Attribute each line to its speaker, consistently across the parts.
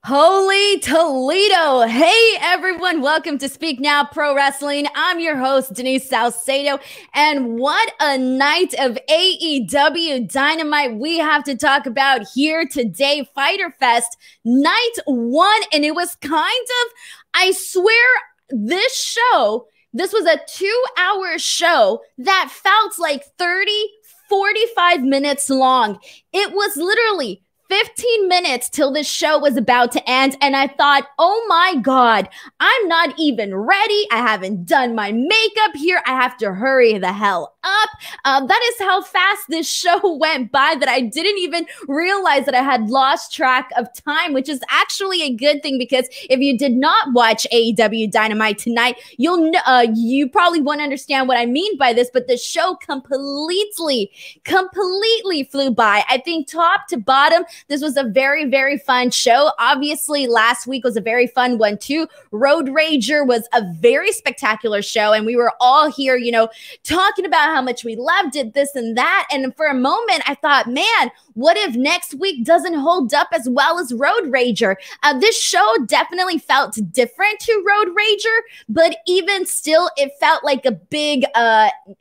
Speaker 1: Holy Toledo. Hey, everyone. Welcome to Speak Now Pro Wrestling. I'm your host, Denise Salcedo. And what a night of AEW Dynamite we have to talk about here today. Fyter Fest, night one. And it was kind of, I swear, this was a 2-hour show that felt like 45 minutes long. It was literally 15 minutes till this show was about to end, and I thought, oh my God, I'm not even ready. I haven't done my makeup here. I have to hurry the hell up. That is how fast this show went by that I didn't even realize that I had lost track of time, which is actually a good thing, because if you did not watch AEW Dynamite tonight, you probably won't understand what I mean by this, but the show completely flew by. I think top to bottom, this was a very, very fun show. Obviously, last week was a very fun one too. Road Rager was a very spectacular show, and we were all here, talking about how much we loved it, this and that. And for a moment, I thought, man, what if next week doesn't hold up as well as Road Rager? This show definitely felt different to Road Rager, but even still, it felt like a big,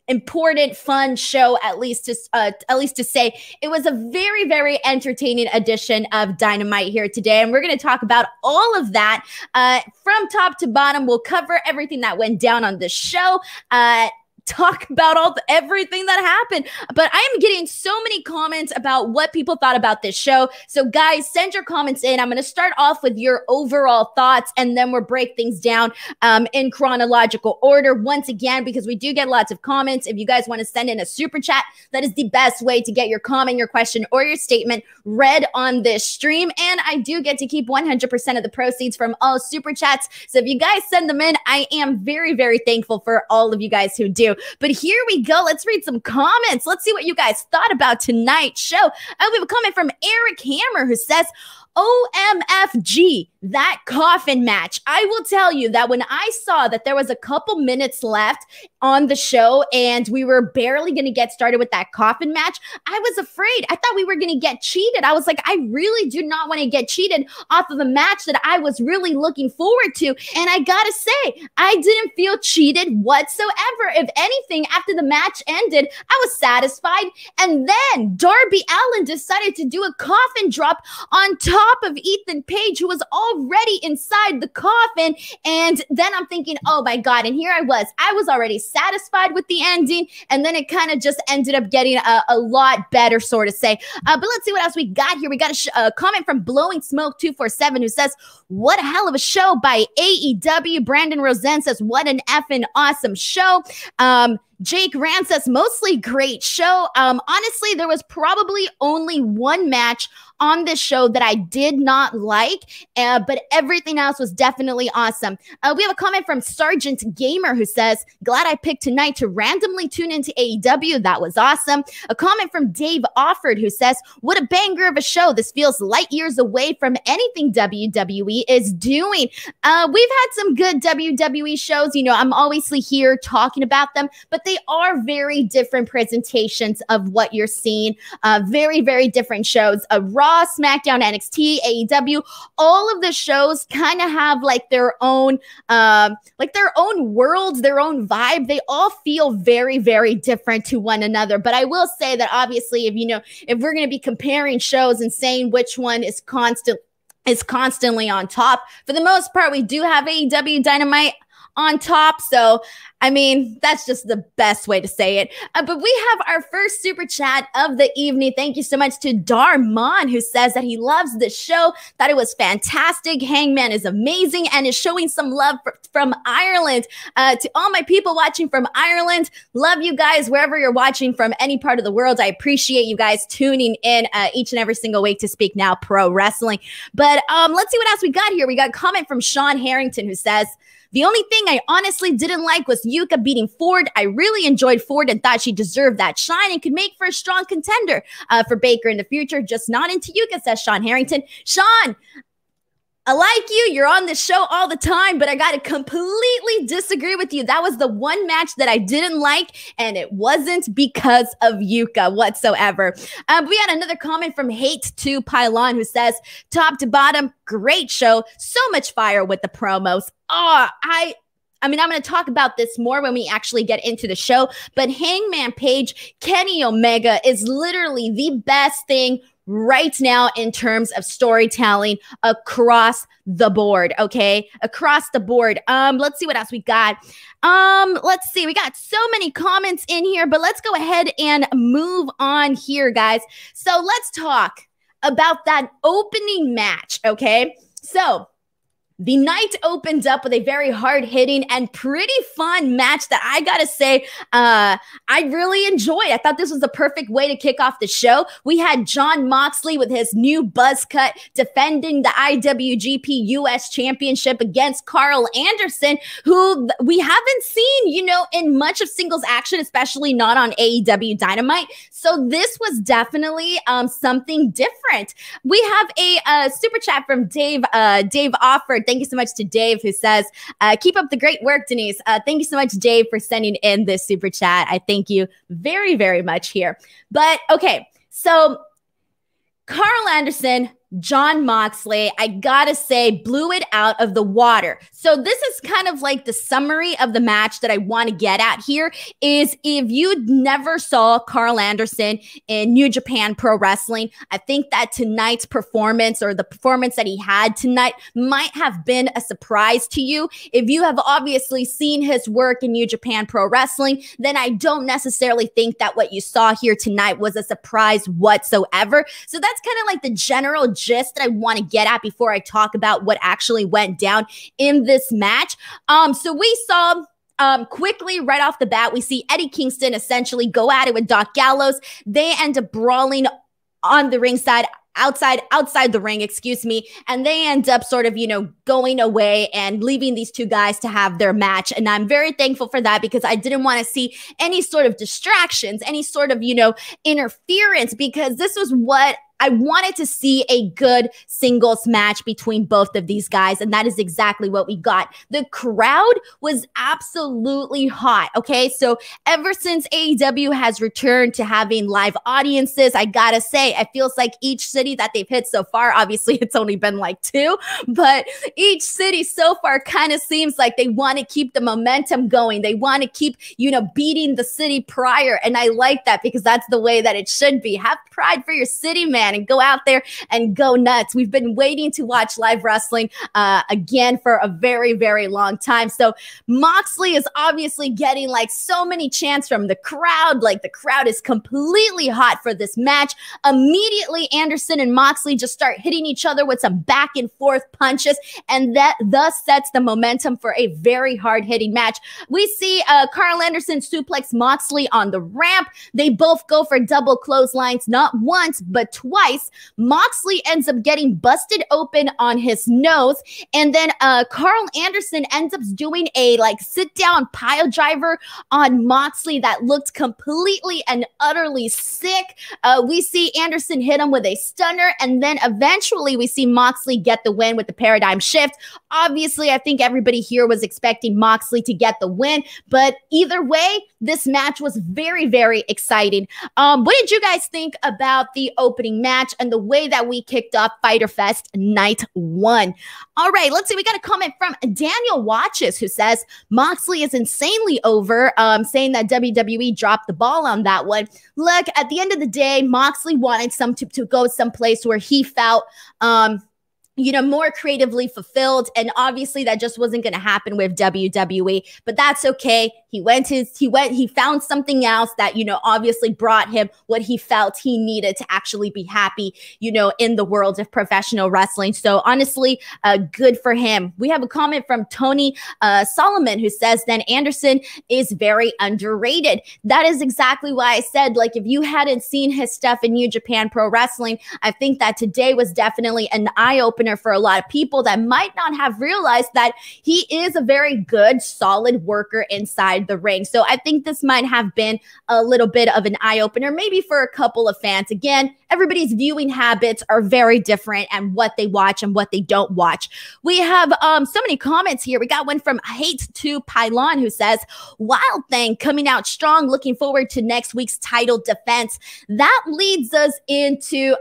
Speaker 1: important, fun show. At least to say, it was a very, very entertaining edition of Dynamite here today, and we're going to talk about all of that from top to bottom. We'll cover everything that went down on this show. Talk about everything that happened. But I am getting so many comments about what people thought about this show. So guys, send your comments in. I'm going to start off with your overall thoughts, and then we'll break things down in chronological order once again, because we do get lots of comments. If you guys want to send in a super chat, that is the best way to get your comment, your question, or your statement read on this stream. And I do get to keep 100% of the proceeds from all super chats. So if you guys send them in, I am very, very thankful for all of you guys who do. But here we go. Let's read some comments. Let's see what you guys thought about tonight's show. We have a comment from Eric Hammer who says, OMFG, that Coffin match. I will tell you that when I saw that there was a couple minutes left on the show and we were barely going to get started with that Coffin match, I was afraid. I thought we were going to get cheated. I was like, I really do not want to get cheated off of a match that I was really looking forward to. And I got to say, I didn't feel cheated whatsoever. If anything, after the match ended, I was satisfied. And then Darby Allin decided to do a coffin drop on top of Ethan Page, who was already inside the coffin. And then I'm thinking, oh my God. And here I was already satisfied with the ending. And then it kind of just ended up getting a lot better, sort of say. But let's see what else we got here. We got a comment from Blowing Smoke 247 who says, what a hell of a show by AEW. Brandon Rosen says, what an effing awesome show. Jake Rand says, mostly great show. Honestly, there was probably only one match on this show that I did not like, but everything else was definitely awesome. We have a comment from Sergeant Gamer who says, glad I picked tonight to randomly tune into AEW. That was awesome. A comment from Dave Offord who says, what a banger of a show. This feels light years away from anything WWE is doing. We've had some good WWE shows. I'm obviously here talking about them, but they are very different presentations of what you're seeing. Very, very different shows. Raw, SmackDown, NXT, AEW, all of the shows kind of have like their own worlds, their own vibe. They all feel very, very different to one another. But I will say that obviously, if we're going to be comparing shows and saying which one is constantly on top, for the most part, we do have AEW Dynamite on top. So, I mean, that's just the best way to say it. But we have our first super chat of the evening. Thank you so much to Darman, who says that he loves the show, thought it was fantastic. Hangman is amazing and is showing some love from Ireland. To all my people watching from Ireland, love you guys wherever you're watching from any part of the world. I appreciate you guys tuning in each and every single week to Speak Now Pro Wrestling. But let's see what else we got here. We got a comment from Sean Harrington who says, the only thing I honestly didn't like was Yuka beating Ford. I really enjoyed Ford and thought she deserved that shine and could make for a strong contender for Baker in the future. Just not into Yuka, says Sean Harrington. Sean, I like you. You're on the show all the time, but I got to completely disagree with you. That was the one match that I didn't like, and it wasn't because of Yuka whatsoever. We had another comment from Hate to Pylon who says, top to bottom, great show. So much fire with the promos. I mean, I'm going to talk about this more when we actually get into the show, but Hangman Page, Kenny Omega is literally the best thing right now in terms of storytelling across the board, okay? Across the board. Let's see what else we got. Let's see. We got so many comments in here, but let's go ahead and move on here, guys. So let's talk about that opening match, okay? So the night opened up with a very hard-hitting and pretty fun match that I gotta say, I really enjoyed. I thought this was the perfect way to kick off the show. We had Jon Moxley with his new buzz cut defending the IWGP US Championship against Karl Anderson, who we haven't seen, you know, in much of singles action, especially not on AEW Dynamite. So this was definitely something different. We have a super chat from Dave Offord. Thank you so much to Dave, who says, keep up the great work, Denise. Thank you so much, Dave, for sending in this super chat. I thank you very, very much here. But okay, so Karl Anderson, Jon Moxley, I gotta say, blew it out of the water. So this is kind of like the summary of the match that I want to get at here is if you never saw Karl Anderson in New Japan Pro Wrestling, I think that tonight's performance or the performance that he had tonight might have been a surprise to you. If you have obviously seen his work in New Japan Pro Wrestling, then I don't necessarily think that what you saw here tonight was a surprise whatsoever. So that's kind of like the general gist that I want to get at before I talk about what actually went down in this match. So we saw quickly right off the bat, we see Eddie Kingston essentially go at it with Doc Gallows. They end up brawling on the ringside, outside the ring, excuse me, and they end up sort of, you know, going away and leaving these two guys to have their match. And I'm very thankful for that because I didn't want to see any sort of distractions, any sort of, you know, interference, because this was what I wanted to see, a good singles match between both of these guys, and that is exactly what we got. The crowd was absolutely hot, okay? So ever since AEW has returned to having live audiences, I gotta say, it feels like each city that they've hit so far, obviously it's only been like 2, but each city so far kind of seems like they want to keep the momentum going. They want to keep, you know, beating the city prior, and I like that because that's the way that it should be. Have pride for your city, man, and go out there and go nuts. We've been waiting to watch live wrestling again for a very, very long time. So Moxley is obviously getting like so many chants from the crowd. Like the crowd is completely hot for this match. Immediately, Anderson and Moxley just start hitting each other with some back and forth punches, and that thus sets the momentum for a very hard-hitting match. We see Karl Anderson suplex Moxley on the ramp. They both go for double clotheslines, not once, but twice. Moxley ends up getting busted open on his nose, and then Karl Anderson ends up doing a like sit-down pile driver on Moxley that looked completely and utterly sick. We see Anderson hit him with a stunner, and then eventually we see Moxley get the win with the paradigm shift. Obviously, I think everybody here was expecting Moxley to get the win, but either way, this match was very, very exciting. What did you guys think about the opening match and the way that we kicked off Fyter Fest night 1? All right, let's see. We got a comment from Daniel Watches who says Moxley is insanely over, saying that WWE dropped the ball on that one. Look, at the end of the day, Moxley wanted to go someplace where he felt you know, more creatively fulfilled. And obviously that just wasn't going to happen with WWE, but that's okay. He found something else that, you know, obviously brought him what he felt he needed to actually be happy, you know, in the world of professional wrestling. So honestly, good for him. We have a comment from Tony Solomon who says then Anderson is very underrated. That is exactly why I said, like, if you hadn't seen his stuff in New Japan Pro Wrestling, I think that today was definitely an eye-opener eye-opener for a lot of people that might not have realized that he is a very good, solid worker inside the ring. So I think this might have been a little bit of an eye-opener, maybe for a couple of fans. Again, everybody's viewing habits are very different and what they watch and what they don't watch. We have so many comments here. We got one from Hate to Pylon who says, Wild Thing coming out strong. Looking forward to next week's title defense. That leads us into,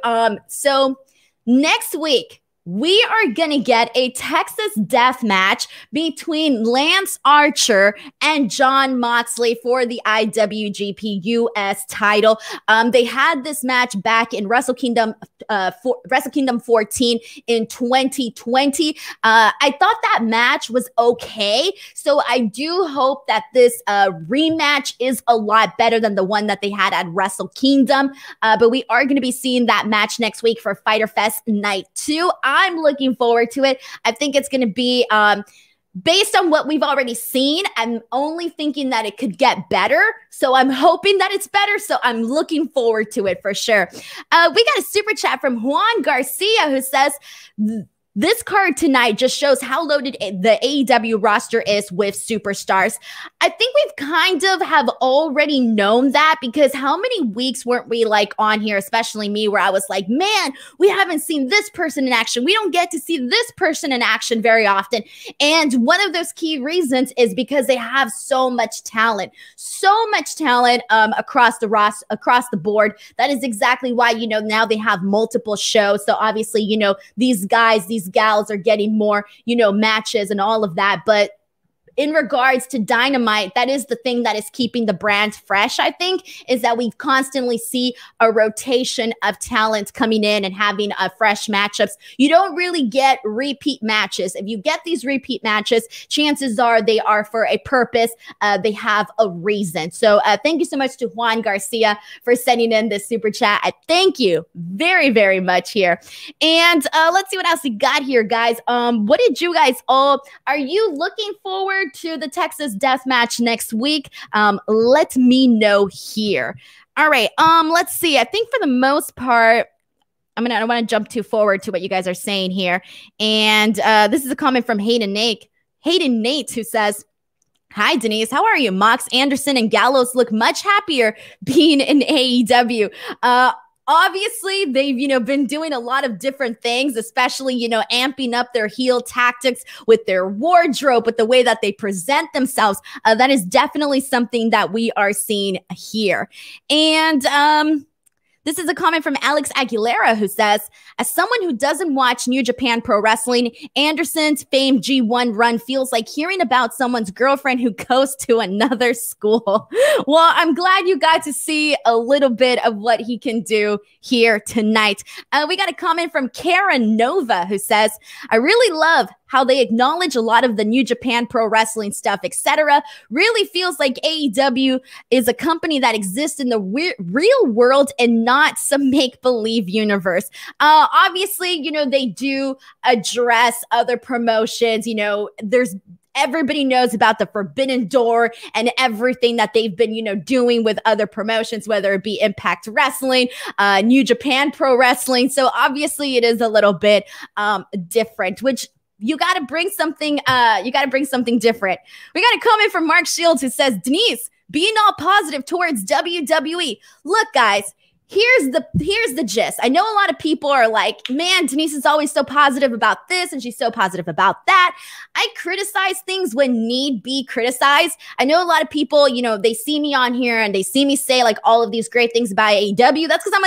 Speaker 1: so next week, we are going to get a Texas death match between Lance Archer and Jon Moxley for the IWGP US title. They had this match back in Wrestle Kingdom 14 in 2020. I thought that match was okay. So I do hope that this rematch is a lot better than the one that they had at Wrestle Kingdom. But we are going to be seeing that match next week for Fyter Fest Night 2. I'm looking forward to it. I think it's going to be based on what we've already seen. I'm only thinking that it could get better. So I'm hoping that it's better. So I'm looking forward to it for sure. We got a super chat from Juan Garcia who says, this card tonight just shows how loaded the AEW roster is with superstars. I think we've kind of have already known that, because how many weeks weren't we like on here, especially me, where I was like, man, we haven't seen this person in action. We don't get to see this person in action very often. And one of those key reasons is because they have so much talent across the board. That is exactly why, you know, now they have multiple shows. So obviously, you know, these gals are getting more, you know, matches and all of that. But in regards to Dynamite, that is the thing that is keeping the brand fresh, I think, is that we constantly see a rotation of talent coming in and having fresh matchups. You don't really get repeat matches. If you get these repeat matches, chances are they are for a purpose. They have a reason. So thank you so much to Juan Garcia for sending in this super chat. Thank you very, very much here. And let's see what else we got here, guys. What did you guys are you looking forward to the Texas death match next week? Let me know here. All right. Let's see. I think for the most part, I don't want to jump too forward to what you guys are saying here. And this is a comment from Hayden Nate, who says, hi, Denise. How are you? Mox, Anderson, and Gallows look much happier being in AEW. Obviously, they've, you know, been doing a lot of different things, especially, you know, amping up their heel tactics with their wardrobe, with the way that they present themselves. That is definitely something that we are seeing here. And this is a comment from Alex Aguilera who says, as someone who doesn't watch New Japan Pro Wrestling, Anderson's famed G1 run feels like hearing about someone's girlfriend who goes to another school. Well, I'm glad you got to see a little bit of what he can do here tonight. We got a comment from Karen Nova who says, I really love how they acknowledge a lot of the New Japan Pro Wrestling stuff, etc. Really feels like AEW is a company that exists in the real world and not some make-believe universe. Obviously, you know, they do address other promotions. You know, everybody knows about the Forbidden Door and everything that they've been, you know, doing with other promotions, whether it be Impact Wrestling, New Japan Pro Wrestling. So obviously it is a little bit different, which you got to bring something, different. We got a comment from Mark Shields who says, Denise, being all positive towards WWE. Look, guys, here's the gist. I know a lot of people are like, man, Denise is always so positive about this and she's so positive about that. I criticize things when need be criticized. I know a lot of people, you know, they see me on here and they see me say like all of these great things about AEW. That's because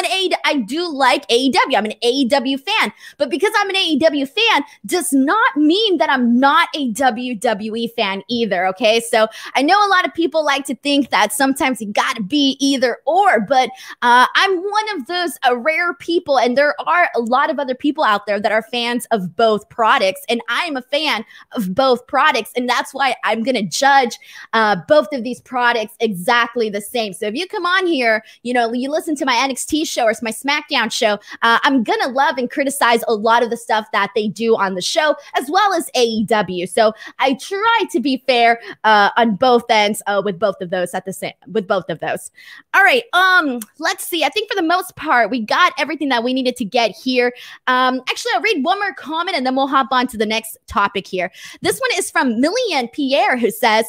Speaker 1: I do like AEW. I'm an AEW fan. But because I'm an AEW fan does not mean that I'm not a WWE fan either, okay? So I know a lot of people like to think that sometimes you got to be either or, but I'm one of those rare people, and there are a lot of other people out there that are fans of both products, and I'm a fan of both products, and that's why I'm going to judge both of these products exactly the same. So if you come on here, you know, you listen to my NXT show or my Smackdown show, I'm going to love and criticize a lot of the stuff that they do on the show, as well as AEW. So I try to be fair on both ends with both of those All right, let's see. I think think for the most part, we got everything that we needed to get here. Actually, I'll read one more comment and then we'll hop on to the next topic here. This one is from Millian Pierre, who says,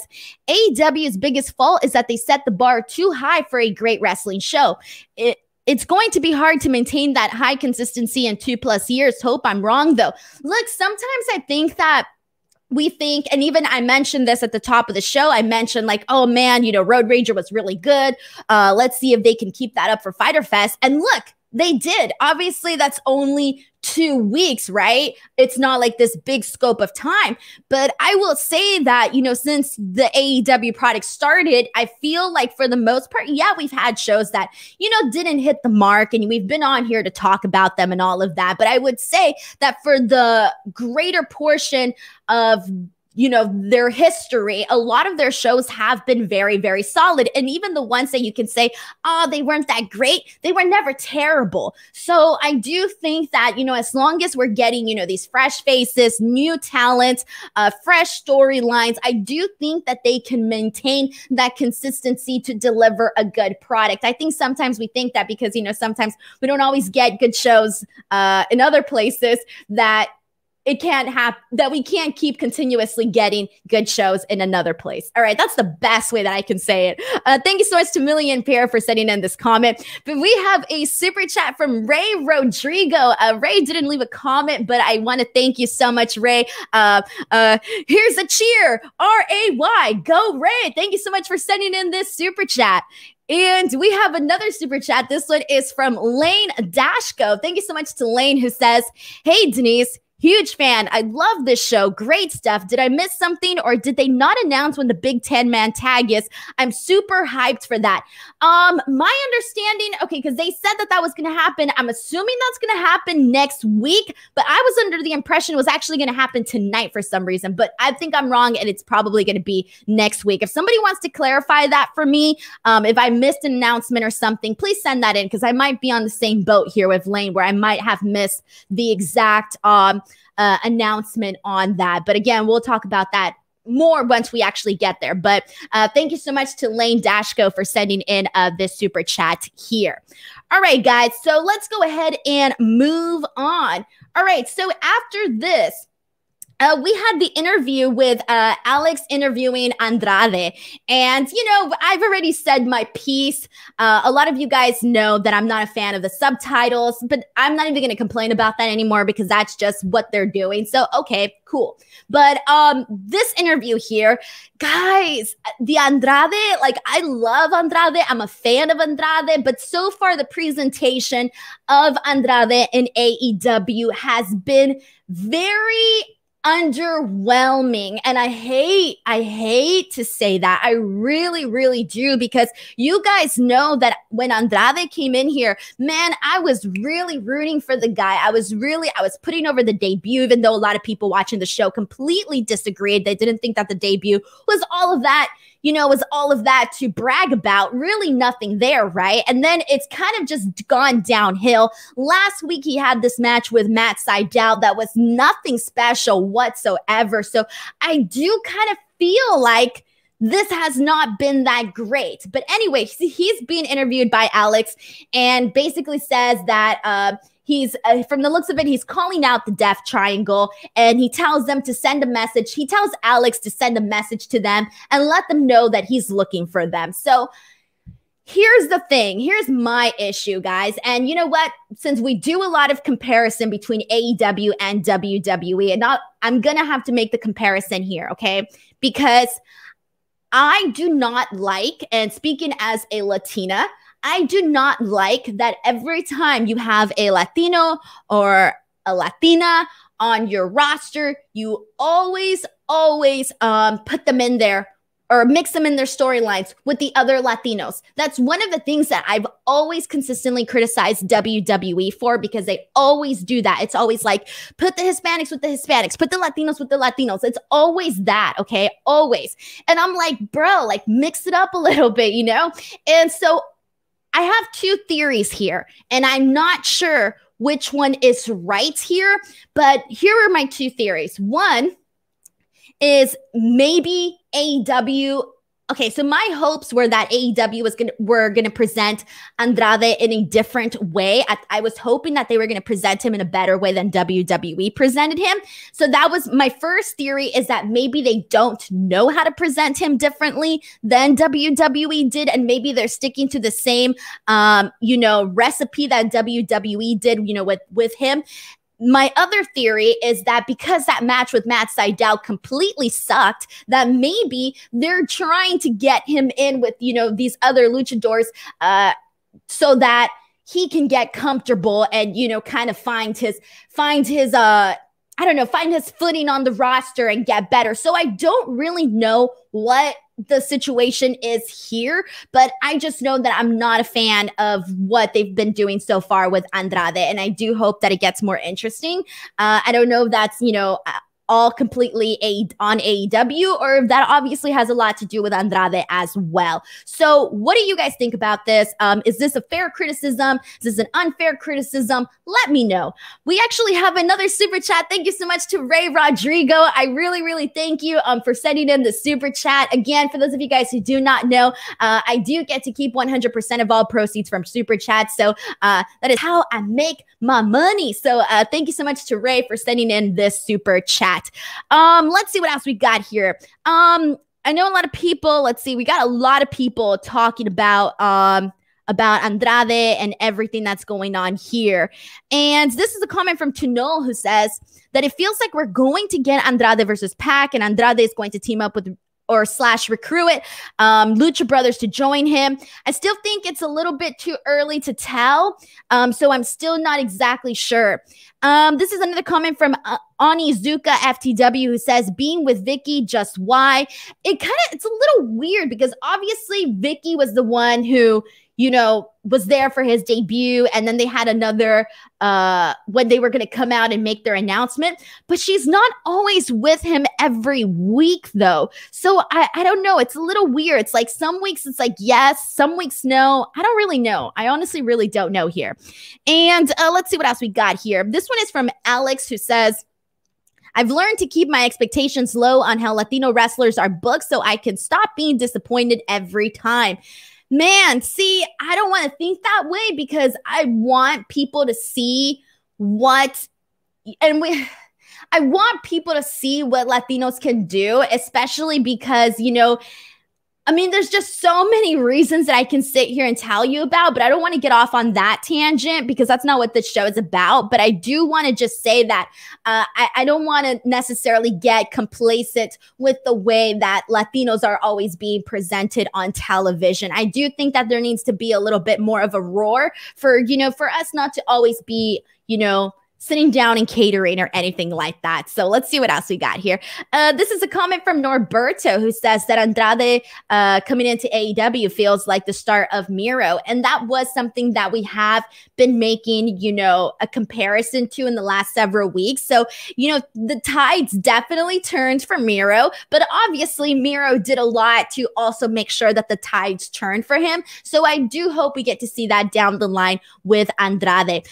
Speaker 1: AEW's biggest fault is that they set the bar too high for a great wrestling show. It's going to be hard to maintain that high consistency in 2+ years. Hope I'm wrong, though. Look, sometimes I think that we think, and even I mentioned this at the top of the show, I mentioned like, oh man, you know, Road Rager was really good. Let's see if they can keep that up for Fyter Fest. And look, they did. Obviously, that's only 2 weeks, right? It's not like this big scope of time. But I will say that, you know, since the AEW product started, I feel like for the most part, yeah, we've had shows that, you know, didn't hit the mark, and we've been on here to talk about them and all of that. But I would say that for the greater portion of, you know, their history, a lot of their shows have been very, very solid. And even the ones that you can say, oh, they weren't that great, they were never terrible. So I do think that, you know, as long as we're getting, you know, these fresh faces, new talent, fresh storylines, I do think that they can maintain that consistency to deliver a good product. I think sometimes we think that because, you know, sometimes we don't always get good shows in other places, that it can't happen, that we can't keep continuously getting good shows in another place. All right, that's the best way that I can say it. Thank you so much to Millian Pierre for sending in this comment. But we have a super chat from Ray Rodrigo. Ray didn't leave a comment, but I want to thank you so much, Ray. Here's a cheer, R-A-Y, go Ray. Thank you so much for sending in this super chat. And we have another super chat. This one is from Lane Dashko. Thank you so much to Lane, who says, hey, Denise, huge fan. I love this show. Great stuff. Did I miss something, or did they not announce when the big 10-man tag is? I'm super hyped for that. My understanding, okay, because they said that was going to happen. I'm assuming that's going to happen next week, but I was under the impression it was actually going to happen tonight for some reason, but I think I'm wrong, and it's probably going to be next week. If somebody wants to clarify that for me, if I missed an announcement or something, please send that in, because I might be on the same boat here with Lane, where I might have missed the exact announcement on that. But again, we'll talk about that more once we actually get there. But thank you so much to Lane Dashko for sending in this super chat here. All right, guys, so let's go ahead and move on. All right, so after this, we had the interview with Alex interviewing Andrade. And, you know, I've already said my piece. A lot of you guys know that I'm not a fan of the subtitles, but I'm not even going to complain about that anymore, because that's just what they're doing. So, okay, cool. But this interview here, guys, the Andrade, like, I love Andrade. I'm a fan of Andrade. But so far, the presentation of Andrade in AEW has been very underwhelming. And I hate to say that. I really, really do, because you guys know that when Andrade came in here, man, I was really rooting for the guy. I was putting over the debut, even though a lot of people watching the show completely disagreed. They didn't think that the debut was all of that, you know, was all of that to brag about. Really nothing there, right? And then it's kind of just gone downhill. Last week, he had this match with Matt Sydal that was nothing special whatsoever. So I do kind of feel like this has not been that great. But anyway, he's being interviewed by Alex and basically says that he's, from the looks of it, he's calling out the Death Triangle, and he tells them to send a message. He tells Alex to send a message to them and let them know that he's looking for them. So here's the thing. Here's my issue, guys. And you know what? Since we do a lot of comparison between AEW and WWE, and I'm going to have to make the comparison here, okay? Because I do not like, and speaking as a Latina, I do not like that every time you have a Latino or a Latina on your roster, you always put them in there or mix them in their storylines with the other Latinos. That's one of the things that I've always consistently criticized WWE for, because they always do that. It's always like, put the Hispanics with the Hispanics, put the Latinos with the Latinos. It's always that, okay? Always. And I'm like, bro, like, mix it up a little bit, you know? And so I have two theories here, and I'm not sure which one is right here, but here are my two theories. One is maybe AEW Okay, so my hopes were that AEW were gonna present Andrade in a different way. I was hoping that they were gonna present him in a better way than WWE presented him. So that was my first theory, is that maybe they don't know how to present him differently than WWE did, and maybe they're sticking to the same, recipe that WWE did, with him. My other theory is that because that match with Matt Sydal completely sucked, that maybe they're trying to get him in with, these other luchadors so that he can get comfortable and, kind of find his footing on the roster and get better. So I don't really know what the situation is here, but I just know that I'm not a fan of what they've been doing so far with Andrade, and I do hope that it gets more interesting. I don't know if that's, all completely on AEW, or if that obviously has a lot to do with Andrade as well. So what do you guys think about this? Is this a fair criticism? Is this an unfair criticism? Let me know. We actually have another super chat. Thank you so much to Ray Rodrigo. I really, really thank you for sending in the super chat. Again, for those of you guys who do not know, I do get to keep 100% of all proceeds from super chats. So that is how I make my money. So thank you so much to Ray for sending in this super chat. Let's see what else we got here. I know a lot of people, we got a lot of people talking about Andrade and everything that's going on here. And this is a comment from Tunol, who says that it feels like we're going to get Andrade versus Pac, and Andrade is going to team up with / recruit Lucha Brothers to join him. I still think it's a little bit too early to tell, so I'm still not exactly sure. This is another comment from Onizuka FTW, who says, being with Vicky, just why? It's a little weird, because obviously Vicky was the one who, was there for his debut, and then they had another when they were going to come out and make their announcement, but she's not always with him every week, though. So I don't know. It's a little weird. It's like some weeks it's like yes, some weeks no. I don't really know. I honestly really don't know here. And let's see what else we got here. This one is from Alex, who says, I've learned to keep my expectations low on how Latino wrestlers are booked so I can stop being disappointed every time. Man, see, I don't want to think that way, because I want people to see I want people to see what Latinos can do, especially because, there's just so many reasons that I can sit here and tell you about, but I don't want to get off on that tangent, because that's not what this show is about. But I do want to just say that I don't want to necessarily get complacent with the way that Latinos are always being presented on television. I do think that there needs to be a little bit more of a roar for us not to always be, sitting down and catering or anything like that. So let's see what else we got here. This is a comment from Norberto, who says that Andrade coming into AEW feels like the start of Miro. And that was something that we have been making, a comparison to in the last several weeks. So, the tides definitely turned for Miro, but obviously Miro did a lot to also make sure that the tides turned for him. So I do hope we get to see that down the line with Andrade.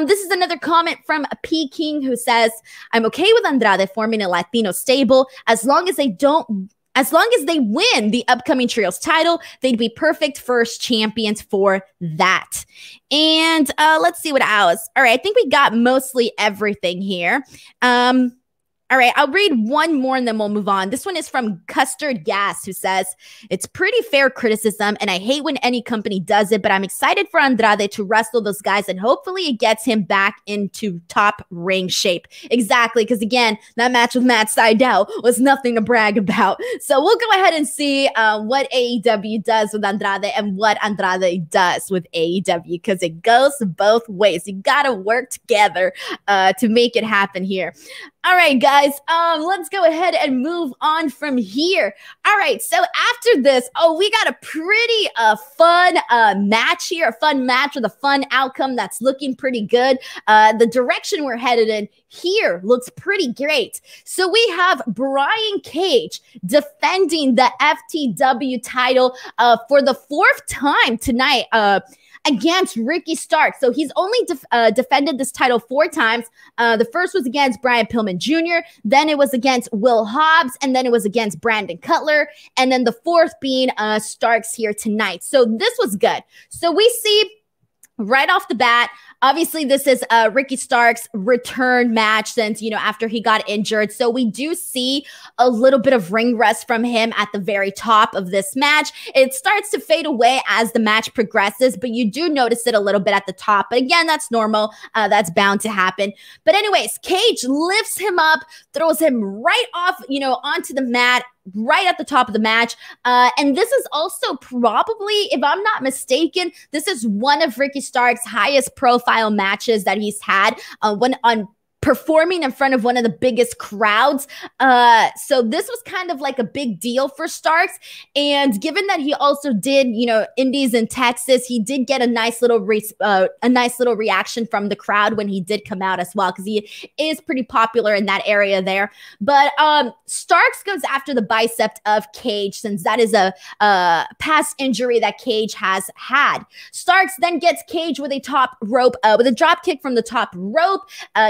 Speaker 1: This is another comment from P. King, who says, I'm okay with Andrade forming a Latino stable as long as they win the upcoming trios title. They'd be perfect first champions for that. And let's see what else. All right, I think we got mostly everything here. All right, I'll read one more and then we'll move on. This one is from Custard Gas, who says, it's pretty fair criticism, and I hate when any company does it, but I'm excited for Andrade to wrestle those guys, and hopefully it gets him back into top ring shape. Exactly, because again, that match with Matt Sydal was nothing to brag about. So we'll go ahead and see what AEW does with Andrade and what Andrade does with AEW, because it goes both ways. You got to work together to make it happen here. All right, guys, let's go ahead and move on from here. All right, so after this, we got a pretty fun match here, a fun match with a fun outcome that's looking pretty good. The direction we're headed in here looks pretty great. So we have Brian Cage defending the FTW title for the 4th time tonight. against Ricky Starks. So he's only defended this title 4 times. The first was against Brian Pillman Jr., then it was against Will Hobbs, and then it was against Brandon Cutler, and then the 4th being Starks here tonight. So this was good. So we see right off the bat, obviously, this is Ricky Starks' return match since, after he got injured. So we do see a little bit of ring rust from him at the very top of this match. It starts to fade away as the match progresses, but you do notice it a little bit at the top. But again, that's normal. That's bound to happen. But anyways, Cage lifts him up, throws him right off, onto the mat, right at the top of the match. And this is also probably, if I'm not mistaken, this is one of Ricky Starks' highest profile matches that he's had when on performing in front of one of the biggest crowds. So this was kind of like a big deal for Starks. And given that he also did, indies in Texas, he did get a nice little reaction from the crowd when he did come out as well, because he is pretty popular in that area there. But Starks goes after the bicep of Cage, since that is a past injury that Cage has had. Starks then gets Cage with a top rope, with a drop kick from the top rope.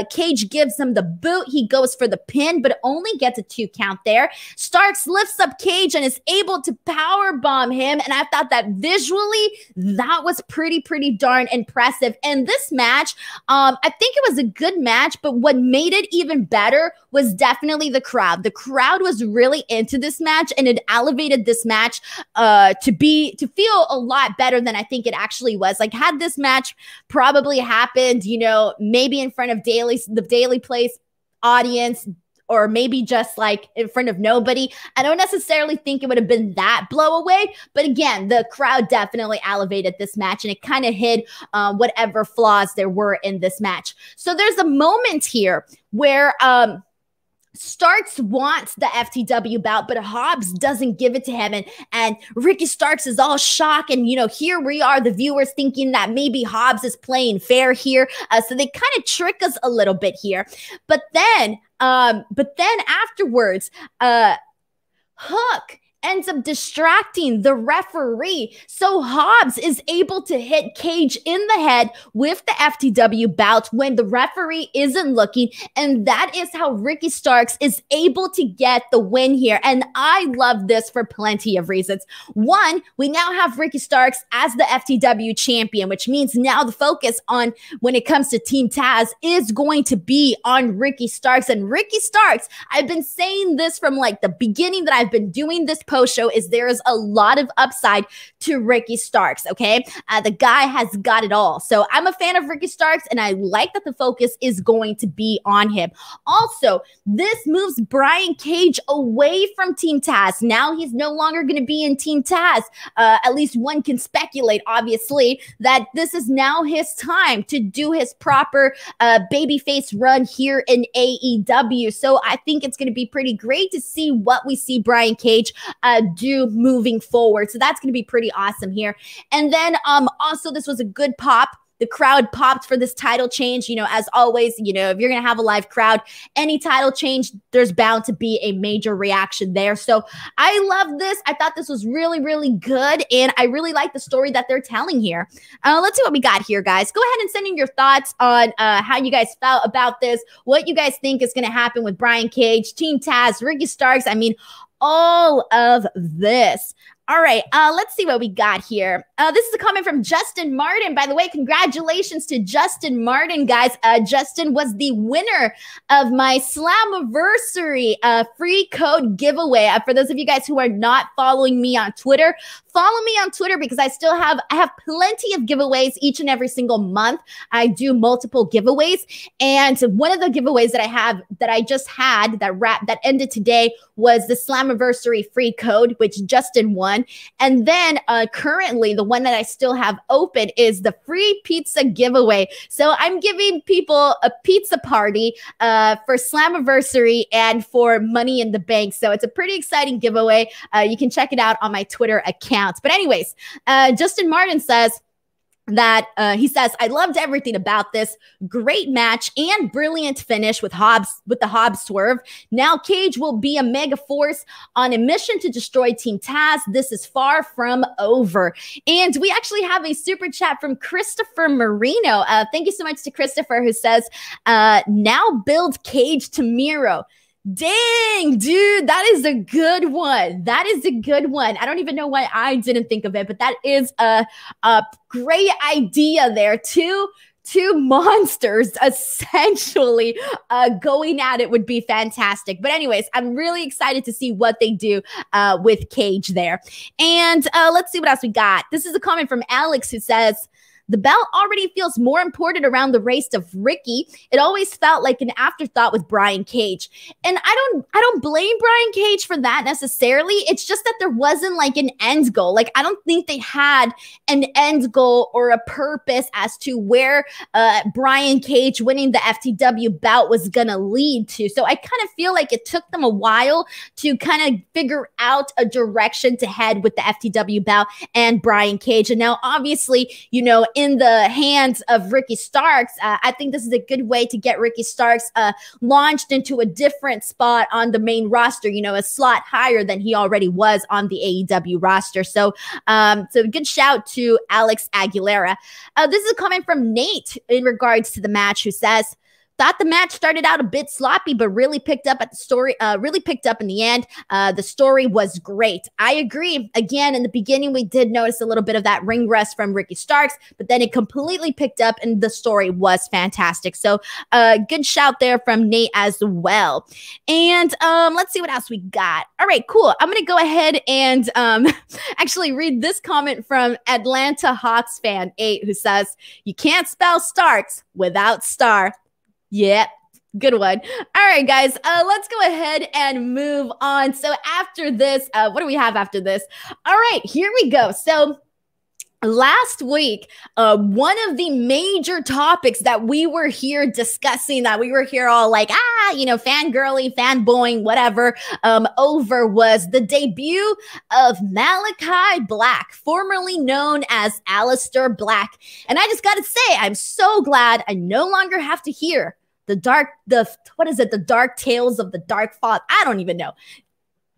Speaker 1: Cage gives him the boot. He goes for the pin, but only gets a 2 count there. Starks lifts up Cage and is able to power bomb him. And I thought that visually, that was pretty darn impressive. And this match, I think it was a good match, but what made it even better was definitely the crowd. The crowd was really into this match, and it elevated this match to feel a lot better than I think it actually was. Like, had this match probably happened, maybe in front of the Daily Place audience, or maybe just like in front of nobody, I don't necessarily think it would have been that blow away. But again, the crowd definitely elevated this match, and it kind of hid whatever flaws there were in this match. So there's a moment here where Starks wants the FTW bout, but Hobbs doesn't give it to him. And Ricky Starks is all shocked. And, here we are, the viewers, thinking that maybe Hobbs is playing fair here. So they kind of trick us a little bit here. But then afterwards, Hook ends up distracting the referee. So Hobbs is able to hit Cage in the head with the FTW bout when the referee isn't looking. And that is how Ricky Starks is able to get the win here. And I love this for plenty of reasons. One, we now have Ricky Starks as the FTW champion, which means now the focus on when it comes to Team Taz is going to be on Ricky Starks. And Ricky Starks, I've been saying this from like the beginning that I've been doing this show, is there is a lot of upside to Ricky Starks, okay? The guy has got it all. So I'm a fan of Ricky Starks, and I like that the focus is going to be on him. Also, this moves Brian Cage away from Team Taz. Now he's no longer going to be in Team Taz. At least one can speculate, obviously, that this is now his time to do his proper babyface run here in AEW. So I think it's going to be pretty great to see what we see Brian Cage do moving forward. So that's going to be pretty awesome here. And then also, this was a good pop. The crowd popped for this title change. As always, if you're going to have a live crowd, any title change, there's bound to be a major reaction there. So I love this. I thought this was really good. And I really like the story that they're telling here. Let's see what we got here, guys. Go ahead and send in your thoughts on how you guys felt about this, what you guys think is going to happen with Brian Cage, Team Taz, Ricky Starks. I mean, all of this. All right, let's see what we got here. This is a comment from Justin Martin. By the way, congratulations to Justin Martin, guys. Justin was the winner of my Slammiversary free code giveaway. For those of you guys who are not following me on Twitter, follow me on Twitter, because I have plenty of giveaways each and every single month. I do multiple giveaways, and one of the giveaways that I just had that ended today was the Slammiversary free code, which Justin won. And then currently, the one that I still have open is the free pizza giveaway. So I'm giving people a pizza party for Slammiversary and for Money in the Bank. So it's a pretty exciting giveaway. You can check it out on my Twitter accounts. But anyways, Justin Martin says, that he says, I loved everything about this. Great match and brilliant finish with the Hobbs swerve. Now Cage will be a mega force on a mission to destroy Team Taz. This is far from over. And we actually have a super chat from Christopher Marino. Thank you so much to Christopher, who says, now build Cage to Miro. Dang, dude, that is a good one. That is a good one. I don't even know why I didn't think of it, but that is a great idea there. Two monsters essentially going at it would be fantastic. But anyways, I'm really excited to see what they do with Cage there. And let's see what else we got. This is a comment from Alex, who says, the belt already feels more important around the race of Ricky. It always felt like an afterthought with Brian Cage. And I don't blame Brian Cage for that necessarily. It's just that there wasn't like an end goal. Like, I don't think they had an end goal or a purpose as to where Brian Cage winning the FTW bout was going to lead to. So I kind of feel like it took them a while to kind of figure out a direction to head with the FTW bout and Brian Cage. And now obviously, you know, in the hands of Ricky Starks, I think this is a good way to get Ricky Starks launched into a different spot on the main roster, you know, a slot higher than he already was on the AEW roster. So good shout to Alex Aguilera. This is a comment from Nate in regards to the match, who says, thought the match started out a bit sloppy, but really picked up at the story, really picked up in the end. The story was great. I agree. Again, in the beginning, we did notice a little bit of that ring rust from Ricky Starks, but then it completely picked up and the story was fantastic. So good shout there from Nate as well. And let's see what else we got. All right, cool. I'm going to go ahead and actually read this comment from Atlanta Hawks fan 8, who says, you can't spell Starks without Star. Yep. Good one. All right, guys, let's go ahead and move on. So after this, what do we have after this? All right, here we go. So last week, one of the major topics that we were here discussing, that we were here all like, you know, fangirling, fanboying, whatever, over, was the debut of Malachi Black, formerly known as Aleister Black. And I just got to say, I'm so glad I no longer have to hear the dark tales of the Dark Father. I don't even know.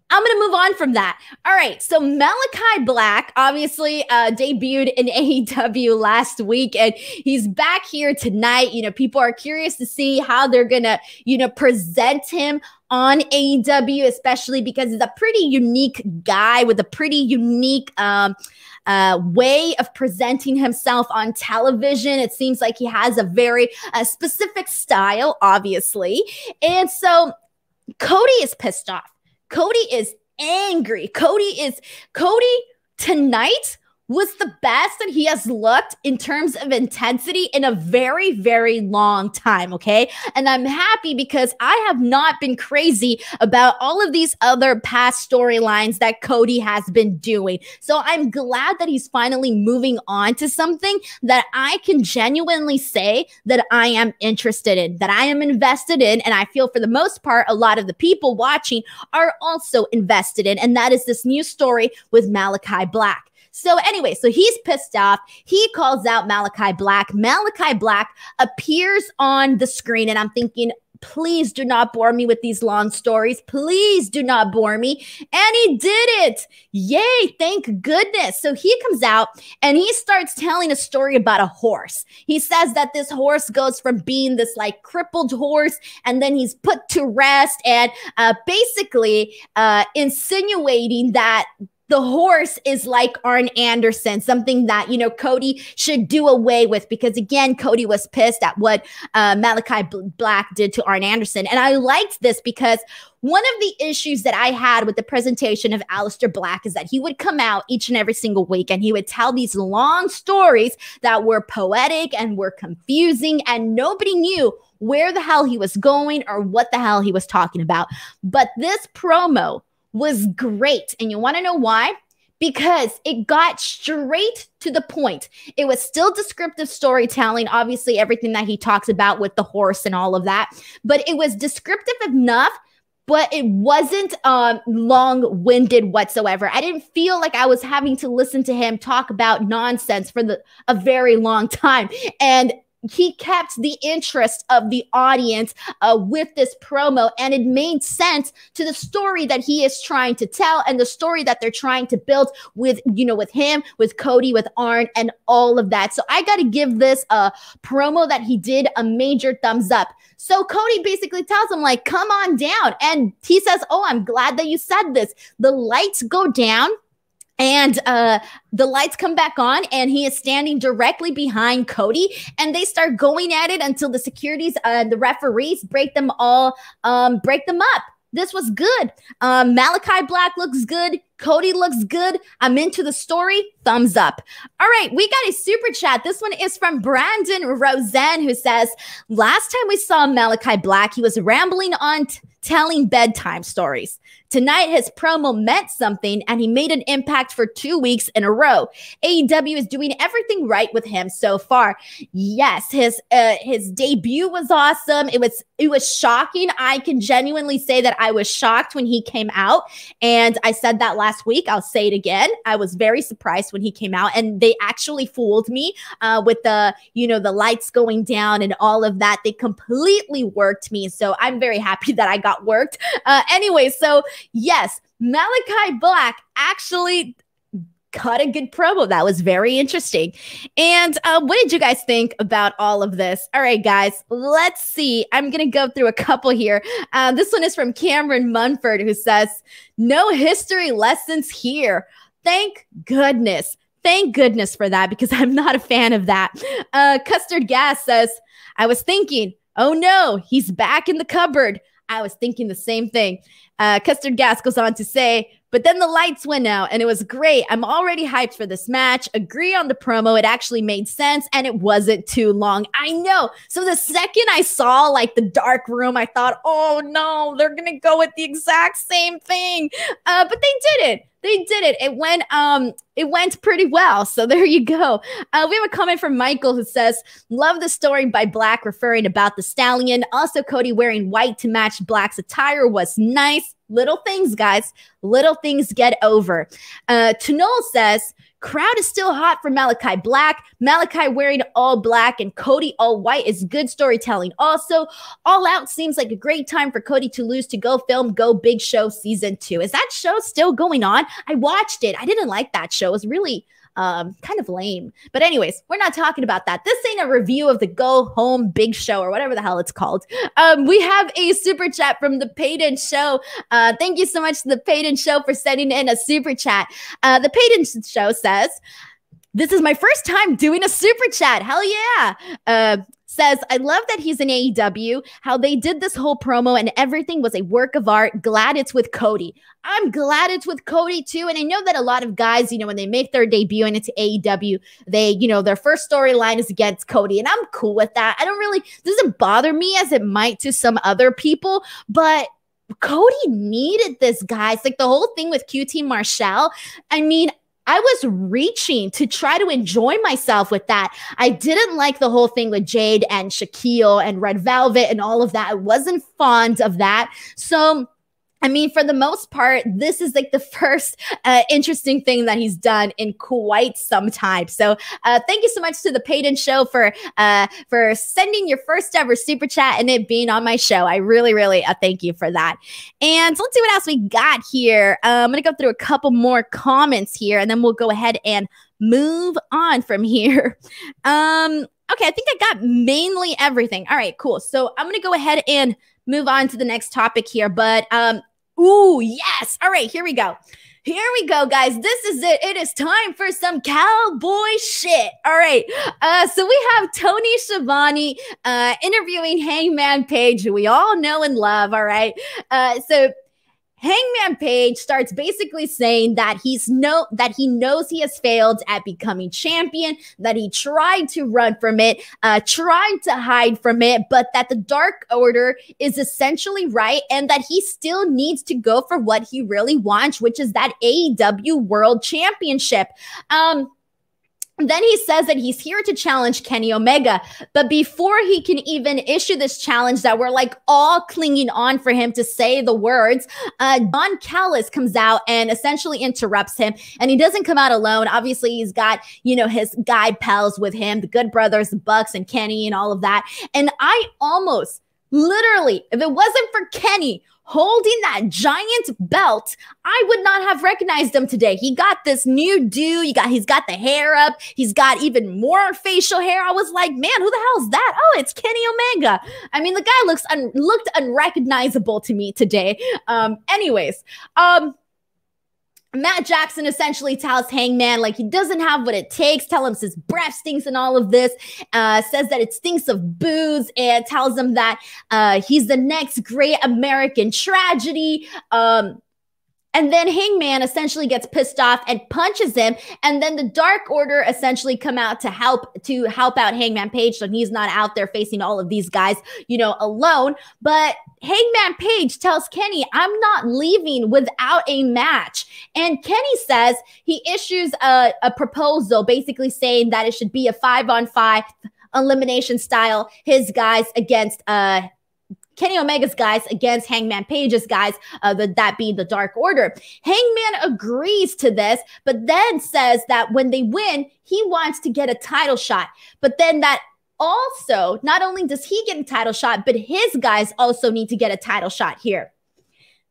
Speaker 1: I'm going to move on from that. All right. So Malachi Black obviously debuted in AEW last week, and he's back here tonight. You know, people are curious to see how they're going to, you know, present him on AEW, especially because he's a pretty unique guy with a pretty unique way of presenting himself on television. It seems like he has a very specific style, obviously. And so Cody is pissed off. Cody is angry. Cody tonight was the best that he has looked in terms of intensity in a very, very long time, okay? And I'm happy because I have not been crazy about all of these other past storylines that Cody has been doing. So I'm glad that he's finally moving on to something that I can genuinely say that I am interested in, that I am invested in, and I feel for the most part, a lot of the people watching are also invested in, and that is this new story with Malachi Black. So anyway, so he's pissed off. He calls out Malachi Black. Malachi Black appears on the screen, and I'm thinking, please do not bore me with these long stories. Please do not bore me. And he did it. Yay, thank goodness. So he comes out and he starts telling a story about a horse. He says that this horse goes from being this like crippled horse, and then he's put to rest, and basically insinuating that the horse is like Arn Anderson, something that, you know, Cody should do away with, because again, Cody was pissed at what Malachi Black did to Arn Anderson. And I liked this because one of the issues that I had with the presentation of Aleister Black is that he would come out each and every single week and he would tell these long stories that were poetic and were confusing, and nobody knew where the hell he was going or what the hell he was talking about. But this promo was great. And you want to know why? Because it got straight to the point. It was still descriptive storytelling, obviously everything that he talks about with the horse and all of that, but it was descriptive enough but it wasn't long-winded whatsoever. I didn't feel like I was having to listen to him talk about nonsense for a very long time. And he kept the interest of the audience with this promo, and it made sense to the story that he is trying to tell and the story that they're trying to build with, with him, with Cody, with Arn, and all of that. So I got to give this promo that he did a major thumbs up. So Cody basically tells him, like, come on down. And he says, oh, I'm glad that you said this. The lights go down. And the lights come back on, and he is standing directly behind Cody, and they start going at it until the securities, the referees break them up. This was good. Malachi Black looks good. Cody looks good. I'm into the story. Thumbs up. All right, we got a super chat. This one is from Brandon Rosen, who says, last time we saw Malachi Black, he was rambling on telling bedtime stories. Tonight, his promo meant something, and he made an impact for 2 weeks in a row. AEW is doing everything right with him so far. Yes, his debut was awesome. It was shocking. I can genuinely say that I was shocked when he came out, and I said that last week. I'll say it again. I was very surprised when he came out, and they actually fooled me with the lights going down and all of that. They completely worked me, so I'm very happy that I got worked. Anyway, so yes, Malachi Black actually cut a good promo. That was very interesting. And what did you guys think about all of this? All right, guys, let's see. I'm going to go through a couple here. This one is from Cameron Munford, who says, no history lessons here. Thank goodness. Thank goodness for that, because I'm not a fan of that. Custard Gas says, I was thinking, oh no, he's back in the cupboard. I was thinking the same thing. Custard Gas goes on to say, but then the lights went out and it was great. I'm already hyped for this match. Agree on the promo. It actually made sense and it wasn't too long. I know. So the second I saw like the dark room, I thought, oh no, they're going to go with the exact same thing. But they didn't. They did it. It went pretty well. So there you go. We have a comment from Michael who says, love the story by Black referring about the stallion. Also, Cody wearing white to match Black's attire was nice. Little things, guys. Little things get over. Tunol says, crowd is still hot for Malachi Black. Malachi wearing all black and Cody all white is good storytelling. Also, All Out seems like a great time for Cody to lose to go film Go Big Show Season 2. Is that show still going on? I watched it. I didn't like that show. It was really kind of lame. But anyways, we're not talking about that. This ain't a review of the Go Home Big Show or whatever the hell it's called. We have a super chat from the Payton Show. Thank you so much to the Payton Show for sending in a super chat. The Payton Show says, this is my first time doing a super chat. Hell yeah. Says, I love that he's in AEW, how they did this whole promo and everything was a work of art. Glad it's with Cody. I'm glad it's with Cody too. And I know that a lot of guys, when they make their debut into AEW, they, their first storyline is against Cody. And I'm cool with that. Doesn't bother me as it might to some other people, but Cody needed this, guys. Like the whole thing with QT Marshall. I mean, I was reaching to try to enjoy myself with that. I didn't like the whole thing with Jade and Shaquille and Red Velvet and all of that. I wasn't fond of that. So, I mean, for the most part, this is like the first interesting thing that he's done in quite some time. So thank you so much to the Payton Show for sending your first ever super chat and it being on my show. I really, really thank you for that. And let's see what else we got here. I'm going to go through a couple more comments here and then we'll go ahead and move on from here. Okay, I think I got mainly everything. All right, cool. So I'm going to go ahead and move on to the next topic here. But, ooh, yes. All right, here we go. Here we go, guys. This is it. It is time for some cowboy shit. All right. So we have Tony Schiavone interviewing Hangman Page, who we all know and love. All right. So Hangman Page starts basically saying that he knows he has failed at becoming champion, that he tried to run from it, tried to hide from it, but that the Dark Order is essentially right and that he still needs to go for what he really wants, which is that AEW World Championship. Then he says that he's here to challenge Kenny Omega. But before he can even issue this challenge that we're like all clinging on for him to say the words, Don Callis comes out and essentially interrupts him. And he doesn't come out alone. Obviously, he's got, you know, his guy pals with him, the Good Brothers, the Bucks and Kenny and all of that. And I almost literally, if it wasn't for Kenny holding that giant belt, I would not have recognized him today. He got this new do. He's got the hair up. He's got even more facial hair. I was like, man, who the hell is that? Oh, it's Kenny Omega. I mean, the guy looked unrecognizable to me today. Matt Jackson essentially tells Hangman like he doesn't have what it takes, tell him his breath stinks and all of this, says that it stinks of booze, and tells him that he's the next great American tragedy. And then Hangman essentially gets pissed off and punches him. And then the Dark Order essentially come out to help out Hangman Page, so he's not out there facing all of these guys, you know, alone. But Hangman Page tells Kenny, I'm not leaving without a match. And Kenny says he issues a proposal basically saying that it should be a 5-on-5 elimination style, his guys against Kenny Omega's guys against Hangman Page's guys, that being the Dark Order. Hangman agrees to this, but then says that when they win, he wants to get a title shot. But then that also, not only does he get a title shot, but his guys also need to get a title shot here.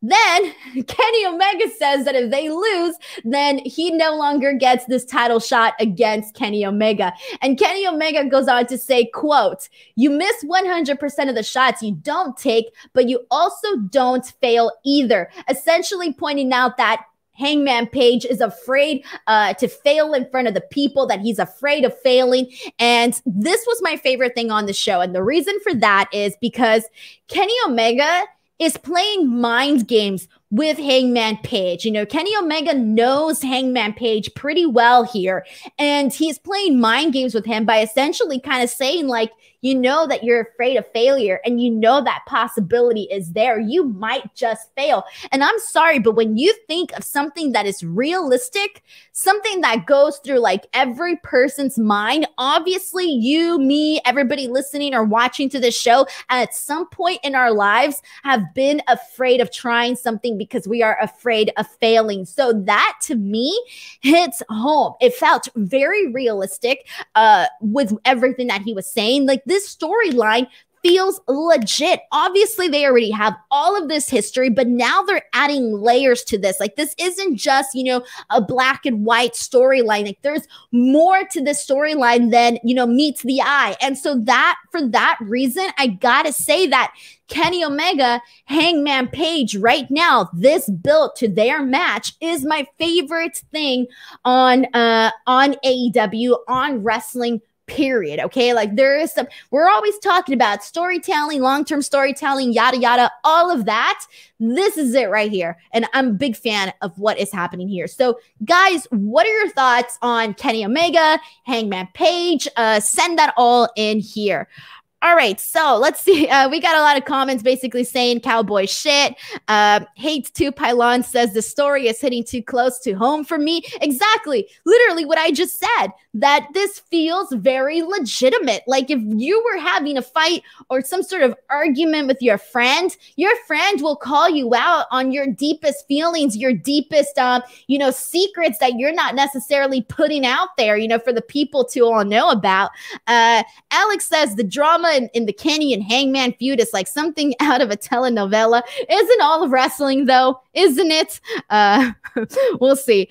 Speaker 1: Then Kenny Omega says that if they lose, then he no longer gets this title shot against Kenny Omega. And Kenny Omega goes on to say, quote, you miss 100% of the shots you don't take, but you also don't fail either. Essentially pointing out that Hangman Page is afraid to fail in front of the people, that he's afraid of failing. And this was my favorite thing on the show. And the reason for that is because Kenny Omega is playing mind games with Hangman Page. You know, Kenny Omega knows Hangman Page pretty well here, and he's playing mind games with him by essentially kind of saying like, you know that you're afraid of failure and you know that possibility is there. You might just fail. And I'm sorry, but when you think of something that is realistic, something that goes through like every person's mind, obviously you, me, everybody listening or watching to this show at some point in our lives have been afraid of trying something because we are afraid of failing. So that to me hits home. It felt very realistic with everything that he was saying. Like this storyline feels legit. Obviously, they already have all of this history, but now they're adding layers to this. Like this isn't just, you know, a black and white storyline. Like there's more to this storyline than, you know, meets the eye. And so that for that reason, I gotta say that Kenny Omega, Hangman Page right now, this build to their match is my favorite thing on AEW, on wrestling, period. Okay, like there is some, we're always talking about storytelling, long-term storytelling, yada yada, all of that. This is it right here, and I'm a big fan of what is happening here. So guys, what are your thoughts on Kenny Omega, Hangman Page? Send that all in here. All right, so let's see. We got a lot of comments basically saying cowboy shit. Hates 2 Pylon says the story is hitting too close to home for me. Exactly. Literally what I just said, that this feels very legitimate. Like if you were having a fight or some sort of argument with your friend will call you out on your deepest feelings, your deepest, you know, secrets that you're not necessarily putting out there, you know, for the people to all know about. Alex says the drama in the Kenny and Hangman feud is like something out of a telenovela. Isn't all of wrestling though? Isn't it? We'll see.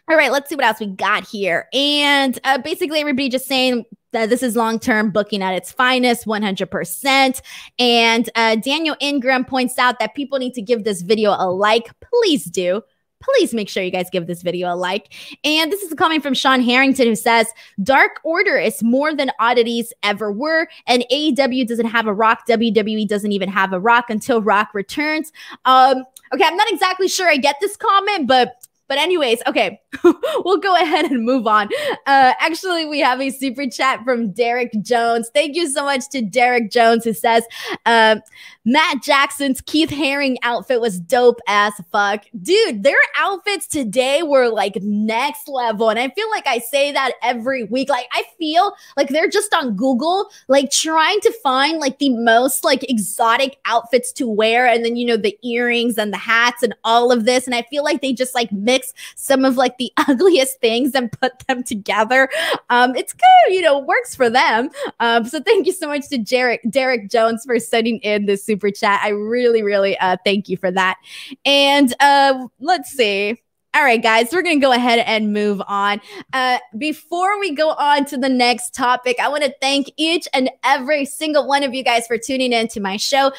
Speaker 1: All right, let's see what else we got here. And basically everybody just saying that this is long-term booking at its finest, 100%. And Daniel Ingram points out that people need to give this video a like. Please do. Please make sure you guys give this video a like. And this is coming from Sean Harrington, who says, Dark Order is more than oddities ever were, and AEW doesn't have a Rock. WWE doesn't even have a Rock until Rock returns. Okay, I'm not exactly sure I get this comment, but But anyways, okay, we'll go ahead and move on. Actually, we have a super chat from Derek Jones. Thank you so much to Derek Jones, who says, Matt Jackson's Keith Haring outfit was dope as fuck. Dude, their outfits today were like next level. And I feel like I say that every week. Like, I feel like they're just on Google, like trying to find like the most like exotic outfits to wear. And then, you know, the earrings and the hats and all of this. And I feel like they just like mix some of like the ugliest things and put them together. It's good, you know, works for them. So thank you so much to Derek Jones for sending in this super chat. I really, really thank you for that. And let's see. All right, guys, we're going to go ahead and move on. Before we go on to the next topic, I want to thank each and every single one of you guys for tuning in to my show.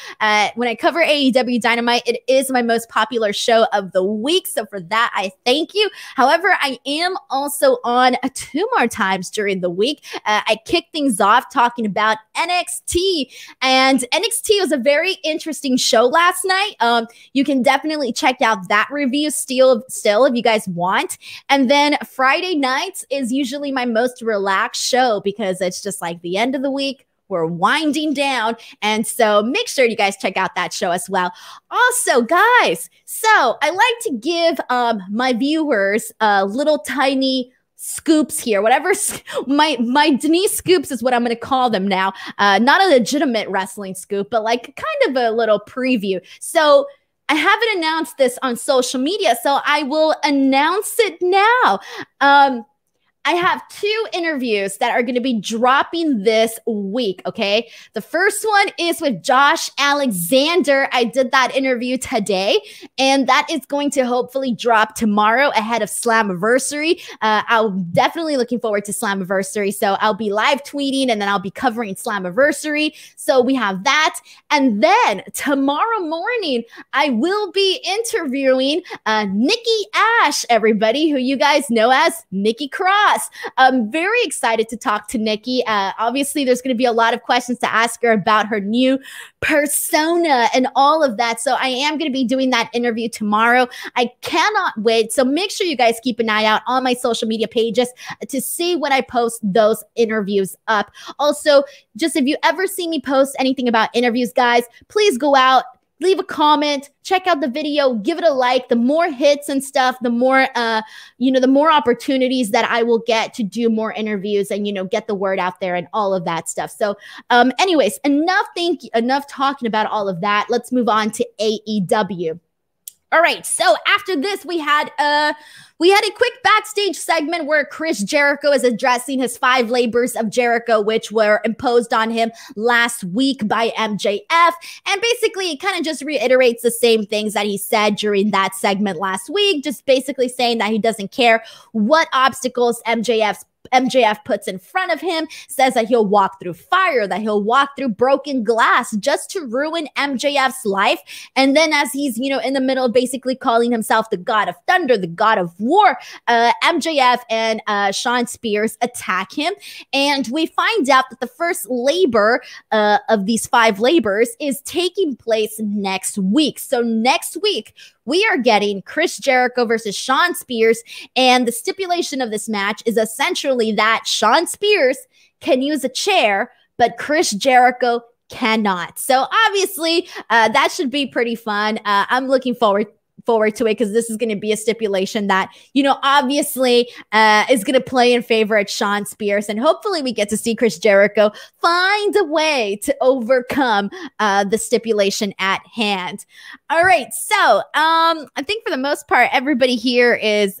Speaker 1: When I cover AEW Dynamite, it is my most popular show of the week. So for that, I thank you. However, I am also on 2 more times during the week. I kicked things off talking about NXT. And NXT was a very interesting show last night. You can definitely check out that review still if you guys want. And then Friday nights is usually my most relaxed show because it's just like the end of the week. We're winding down. And so make sure you guys check out that show as well. Also, guys, so I like to give my viewers little tiny scoops here, whatever. My Denise scoops is what I'm going to call them now. Not a legitimate wrestling scoop, but like kind of a little preview. So I haven't announced this on social media, so I will announce it now. I have 2 interviews that are going to be dropping this week, okay? The first one is with Josh Alexander. I did that interview today, and that is going to hopefully drop tomorrow ahead of Slammiversary. I'm definitely looking forward to Slammiversary, so I'll be live tweeting, and then I'll be covering Slammiversary. So we have that. And then tomorrow morning, I will be interviewing Nikki Ash, everybody, who you guys know as Nikki Cross. I'm very excited to talk to Nikki. Obviously, there's going to be a lot of questions to ask her about her new persona and all of that. So I am going to be doing that interview tomorrow. I cannot wait. So make sure you guys keep an eye out on my social media pages to see when I post those interviews up. Also, just if you ever see me post anything about interviews, guys, please go out, leave a comment, check out the video, give it a like. The more hits and stuff, the more, the more opportunities that I will get to do more interviews and, get the word out there and all of that stuff. So anyways, enough talking about all of that. Let's move on to AEW. All right, so after this, we had a quick backstage segment where Chris Jericho is addressing his 5 labors of Jericho, which were imposed on him last week by MJF. And basically, it kind of just reiterates the same things that he said during that segment last week, just basically saying that he doesn't care what obstacles MJF puts in front of him, says that he'll walk through fire, that he'll walk through broken glass just to ruin MJF's life. And then as he's, in the middle of basically calling himself the God of Thunder, the God of War, MJF and Shawn Spears attack him. And we find out that the first labor of these 5 labors is taking place next week. So next week, we are getting Chris Jericho versus Shawn Spears, and the stipulation of this match is essentially that Shawn Spears can use a chair, but Chris Jericho cannot. So obviously, that should be pretty fun. I'm looking forward to it because this is going to be a stipulation that, obviously is going to play in favor at Shawn Spears. And hopefully we get to see Chris Jericho find a way to overcome the stipulation at hand. All right. So I think for the most part, everybody here is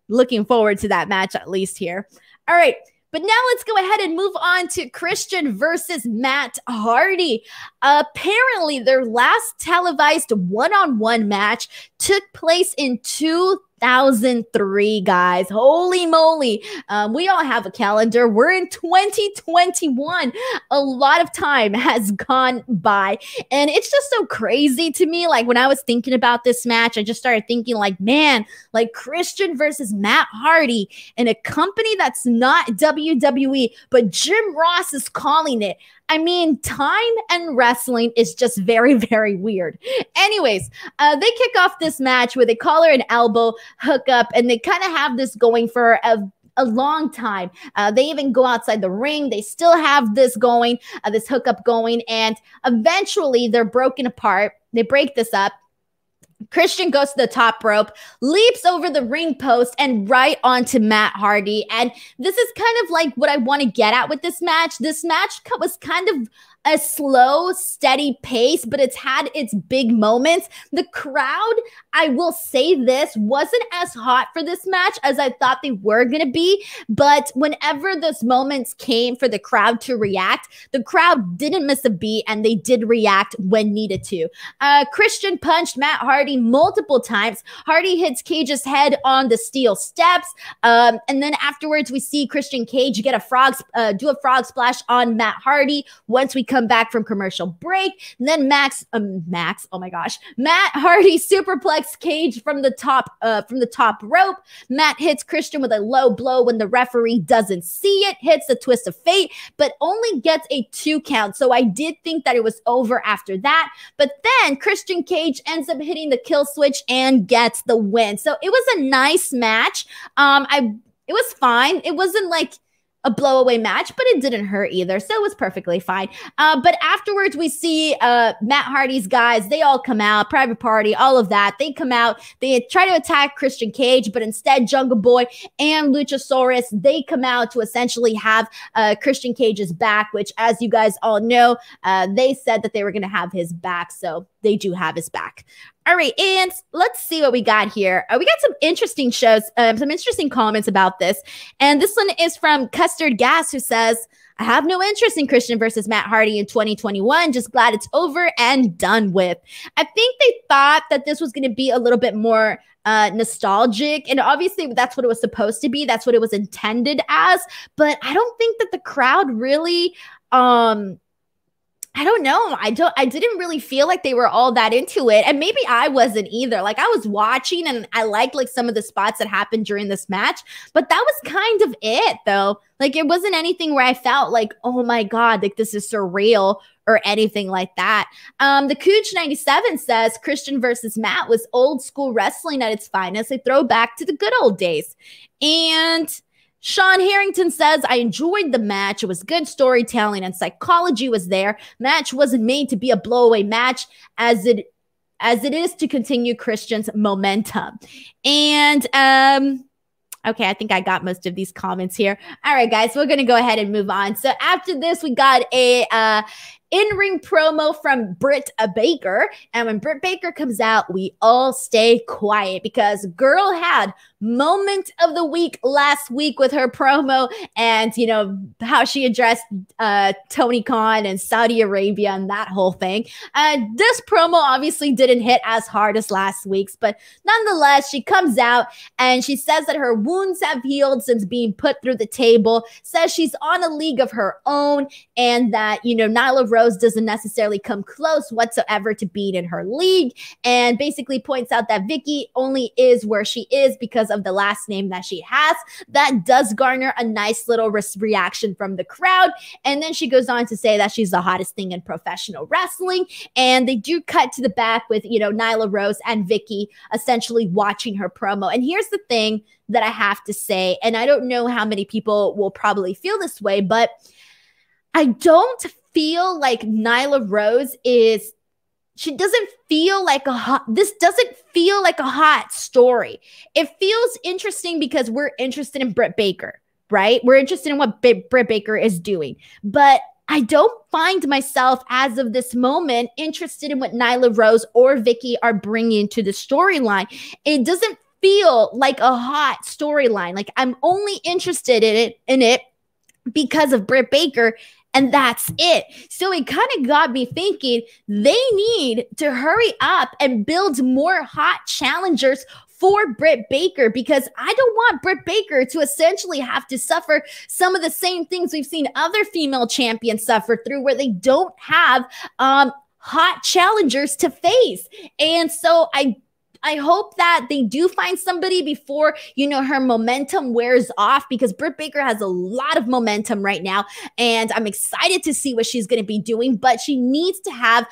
Speaker 1: looking forward to that match, at least here. All right. But now let's go ahead and move on to Christian versus Matt Hardy. Apparently, their last televised one-on-one match took place in 2003, guys. Holy moly. We all have a calendar. We're in 2021. A lot of time has gone by. And it's just so crazy to me. Like, when I was thinking about this match, I just started thinking, like, man, like Christian versus Matt Hardy in a company that's not WWE, but Jim Ross is calling it. I mean, time and wrestling is just very, very weird. Anyways, they kick off this match with a collar and elbow hookup, and they kind of have this going for a long time. They even go outside the ring. They still have this going, this hookup going, and eventually they're broken apart. They break this up. Christian goes to the top rope, leaps over the ring post and right onto Matt Hardy. And this is kind of like what I want to get at with this match. This match was kind of a slow, steady pace, but it's had its big moments. The crowd, I will say this, wasn't as hot for this match as I thought they were going to be. But whenever those moments came for the crowd to react, the crowd didn't miss a beat and they did react when needed to. Christian punched Matt Hardy multiple times. Hardy hits Cage's head on the steel steps. And then afterwards, we see Christian Cage get do a frog splash on Matt Hardy once we come back from commercial break. And then Matt Hardy superplex Cage from the top rope. Matt hits Christian with a low blow when the referee doesn't see it, hits the twist of fate, but only gets a 2 count. So I did think that it was over after that. But then Christian Cage ends up hitting the kill switch and gets the win. So it was a nice match. It was fine. It wasn't like a blowaway match, but it didn't hurt either. So it was perfectly fine. But afterwards, we see Matt Hardy's guys. They all come out, Private Party, all of that. They come out. They try to attack Christian Cage, but instead Jungle Boy and Luchasaurus, they come out to essentially have Christian Cage's back, which, as you guys all know, they said that they were going to have his back. So they do have his back. All right, and let's see what we got here. We got some interesting shows, some interesting comments about this. And this one is from Custard Gas, who says, I have no interest in Christian versus Matt Hardy in 2021. Just glad it's over and done with. I think they thought that this was going to be a little bit more nostalgic. And obviously that's what it was supposed to be. That's what it was intended as. But I don't think that the crowd really... I don't know. I didn't really feel like they were all that into it. And maybe I wasn't either. Like, I was watching and I liked like some of the spots that happened during this match, but that was kind of it though. Like, it wasn't anything where I felt like, oh my God, like this is surreal or anything like that. The Cooch97 says Christian versus Matt was old school wrestling at its finest. A throwback to the good old days. And Sean Harrington says, I enjoyed the match. It was good storytelling and psychology was there. Match wasn't made to be a blowaway match as it is to continue Christian's momentum. And okay, I think I got most of these comments here. All right, guys, we're going to go ahead and move on. So after this, we got a in-ring promo from Britt Baker. And when Britt Baker comes out, we all stay quiet because girl had moment of the week last week with her promo and, you know, how she addressed Tony Khan and Saudi Arabia and that whole thing. This promo obviously didn't hit as hard as last week's, but nonetheless, she comes out and she says that her wounds have healed since being put through the table, says she's on a league of her own and that, you know, Nyla Rose doesn't necessarily come close whatsoever to being in her league, and basically points out that Vicky only is where she is because of the last name that she has. That does garner a nice little reaction from the crowd. And then she goes on to say that she's the hottest thing in professional wrestling. And they do cut to the back with, you know, Nyla Rose and Vicky essentially watching her promo. And here's the thing that I have to say, and I don't know how many people will probably feel this way, but I don't feel like Nyla Rose she doesn't feel like this doesn't feel like a hot story. It feels interesting because we're interested in Britt Baker, right? We're interested in what Britt Baker is doing. But I don't find myself, as of this moment, interested in what Nyla Rose or Vicky are bringing to the storyline. It doesn't feel like a hot storyline. Like, I'm only interested in it because of Britt Baker. And that's it. So it kind of got me thinking they need to hurry up and build more hot challengers for Britt Baker, because I don't want Britt Baker to essentially have to suffer some of the same things we've seen other female champions suffer through, where they don't have hot challengers to face. And so I I hope that they do find somebody before, you know, her momentum wears off, because Britt Baker has a lot of momentum right now, and I'm excited to see what she's going to be doing, but she needs to have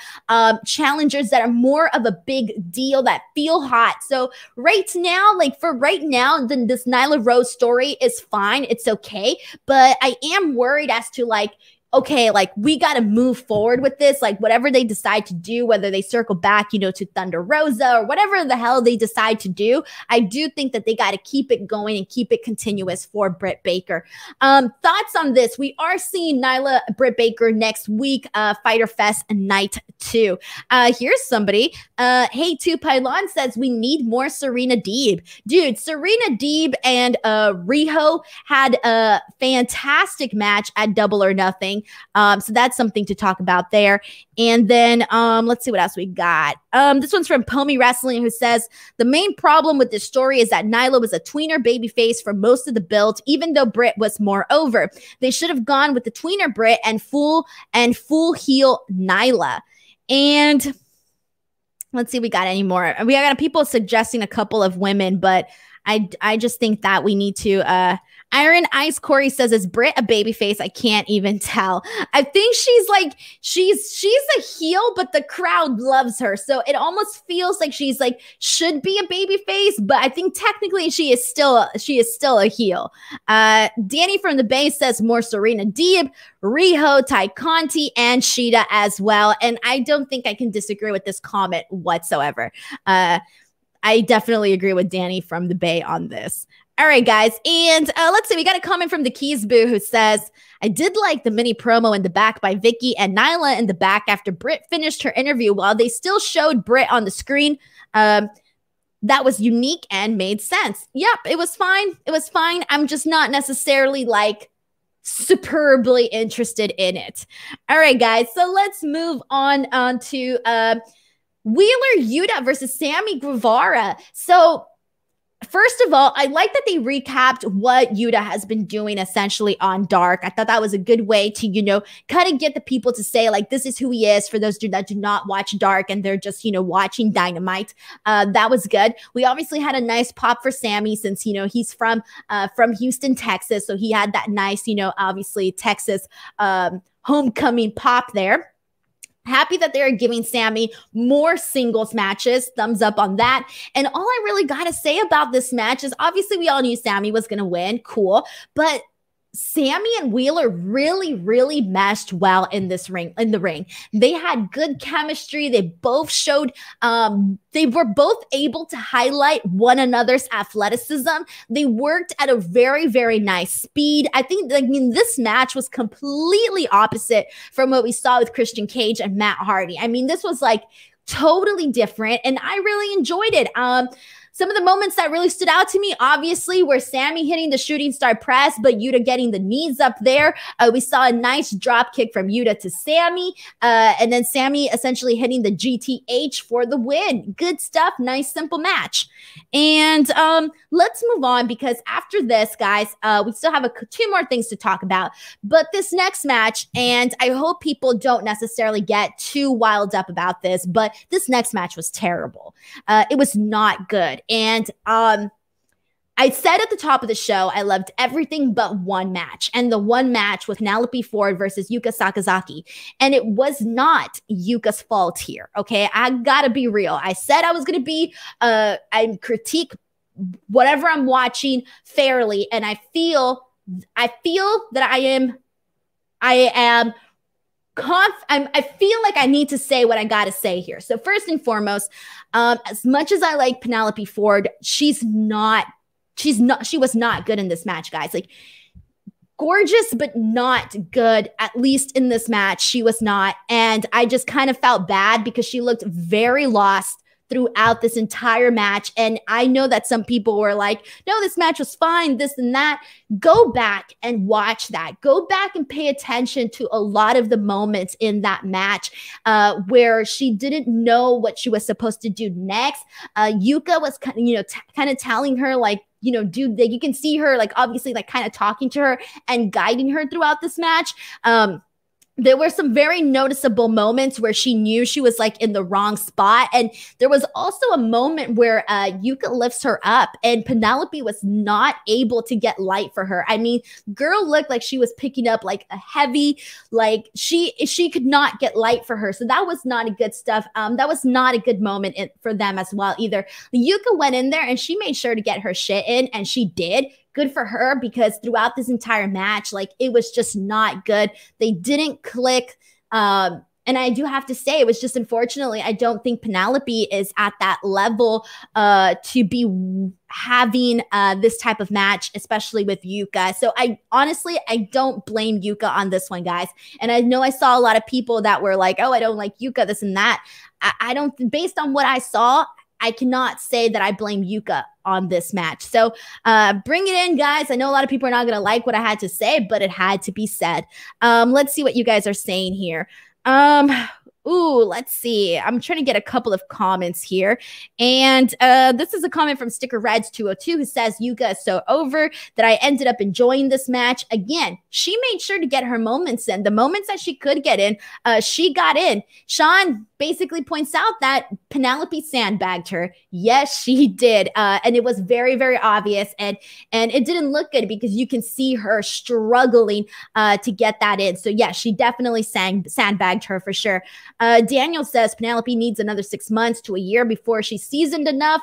Speaker 1: challengers that are more of a big deal, that feel hot. So right now, like for right now, then this Nyla Rose story is fine. It's okay. But I am worried as to like, okay, like we got to move forward with this, like whatever they decide to do, whether they circle back, you know, to Thunder Rosa or whatever the hell they decide to do. I do think that they got to keep it going and keep it continuous for Britt Baker. Thoughts on this? We are seeing Nyla Britt Baker next week, Fyter Fest Night 2. Here's somebody. Hey, 2 Pylon says we need more Serena Deeb. Dude, Serena Deeb and Riho had a fantastic match at Double or Nothing. So that's something to talk about there. And then let's see what else we got. This one's from Pomi Wrestling, who says the main problem with this story is that Nyla was a tweener babyface for most of the build, even though Britt was more over. They should have gone with the tweener Britt and full heel Nyla. And let's see if we got any more. We got people suggesting a couple of women, but I just think that we need to Iron Ice Corey says, is Britt a babyface? I can't even tell. I think she's like, she's a heel, but the crowd loves her. So it almost feels like she's like, should be a babyface, but I think technically she is still a heel. Danny from the Bay says more Serena Deeb, Riho, Ty Conti, and Shida as well. And I don't think I can disagree with this comment whatsoever. I definitely agree with Danny from the Bay on this. All right, guys. And let's see. We got a comment from the Keys Boo who says, I did like the mini promo in the back by Vicky and Nyla in the back after Britt finished her interview. While they still showed Britt on the screen, that was unique and made sense. Yep, it was fine. It was fine. I'm just not necessarily like superbly interested in it. All right, guys. So let's move on to Wheeler Yuta versus Sammy Guevara. So first of all, I like that they recapped what Yuta has been doing essentially on Dark. I thought that was a good way to, you know, kind of get the people to say, like, this is who he is for those that do not watch Dark and they're just, you know, watching Dynamite. That was good. We obviously had a nice pop for Sammy since, you know, he's from Houston, Texas. So he had that nice, you know, obviously Texas homecoming pop there. Happy that they're giving Sammy more singles matches. Thumbs up on that. And all I really got to say about this match is obviously we all knew Sammy was going to win. Cool. But Sammy and Wheeler really, really meshed well in the ring. They had good chemistry. They both showed, they were both able to highlight one another's athleticism. They worked at a very, very nice speed. I think, I mean, this match was completely opposite from what we saw with Christian Cage and Matt Hardy. I mean, this was like totally different, and I really enjoyed it. Some of the moments that really stood out to me, obviously, were Sammy hitting the shooting star press, but Yuta getting the knees up there. We saw a nice drop kick from Yuta to Sammy, and then Sammy essentially hitting the GTH for the win. Good stuff. Nice, simple match. And let's move on, because after this, guys, we still have two more things to talk about. But this next match, and I hope people don't necessarily get too wild up about this, but this next match was terrible. It was not good. And I said at the top of the show, I loved everything but one match. And the one match was Penelope Ford versus Yuka Sakazaki. And it was not Yuka's fault here. Okay, I gotta be real. I said I was gonna be, I critique whatever I'm watching fairly. And I feel that I feel like I need to say what I got to say here. So first and foremost, as much as I like Penelope Ford, she was not good in this match, guys. Like, gorgeous, but not good. At least in this match, she was not. And I just kind of felt bad because she looked very lost throughout this entire match. And I know that some people were like, no, this match was fine, this and that. Go back and watch that. Go back and pay attention to a lot of the moments in that match where she didn't know what she was supposed to do next. Yuka was kind of telling her, like, you know, dude, you can see her, like, obviously, like, kind of talking to her and guiding her throughout this match. there were some very noticeable moments where she knew she was like in the wrong spot. And there was also a moment where Yuka lifts her up and Penelope was not able to get light for her. I mean, girl looked like she was picking up like a heavy, like she could not get light for her. So that was not a good stuff. That was not a good moment for them as well either. Yuka went in there and she made sure to get her shit in, and she did. Good for her, because throughout this entire match, like, it was just not good. They didn't click. And I do have to say, it was just, unfortunately, I don't think Penelope is at that level to be having this type of match, especially with Yuka. So I don't blame Yuka on this one, guys. And I know I saw a lot of people that were like, oh, I don't like Yuka, this and that. I don't, based on what I saw, I cannot say that I blame Yuka on this match. So bring it in, guys. I know a lot of people are not going to like what I had to say, but it had to be said. Let's see what you guys are saying here. Let's see. I'm trying to get a couple of comments here. And this is a comment from Sticker Reds 202 who says, Yuka is so over that I ended up enjoying this match. Again, she made sure to get her moments in. The moments that she could get in, she got in. Sean basically points out that Penelope sandbagged her. Yes, she did. And it was very, very obvious. And it didn't look good because you can see her struggling to get that in. So yeah, she definitely sandbagged her for sure. Daniel says Penelope needs another 6 months to a year before she's seasoned enough.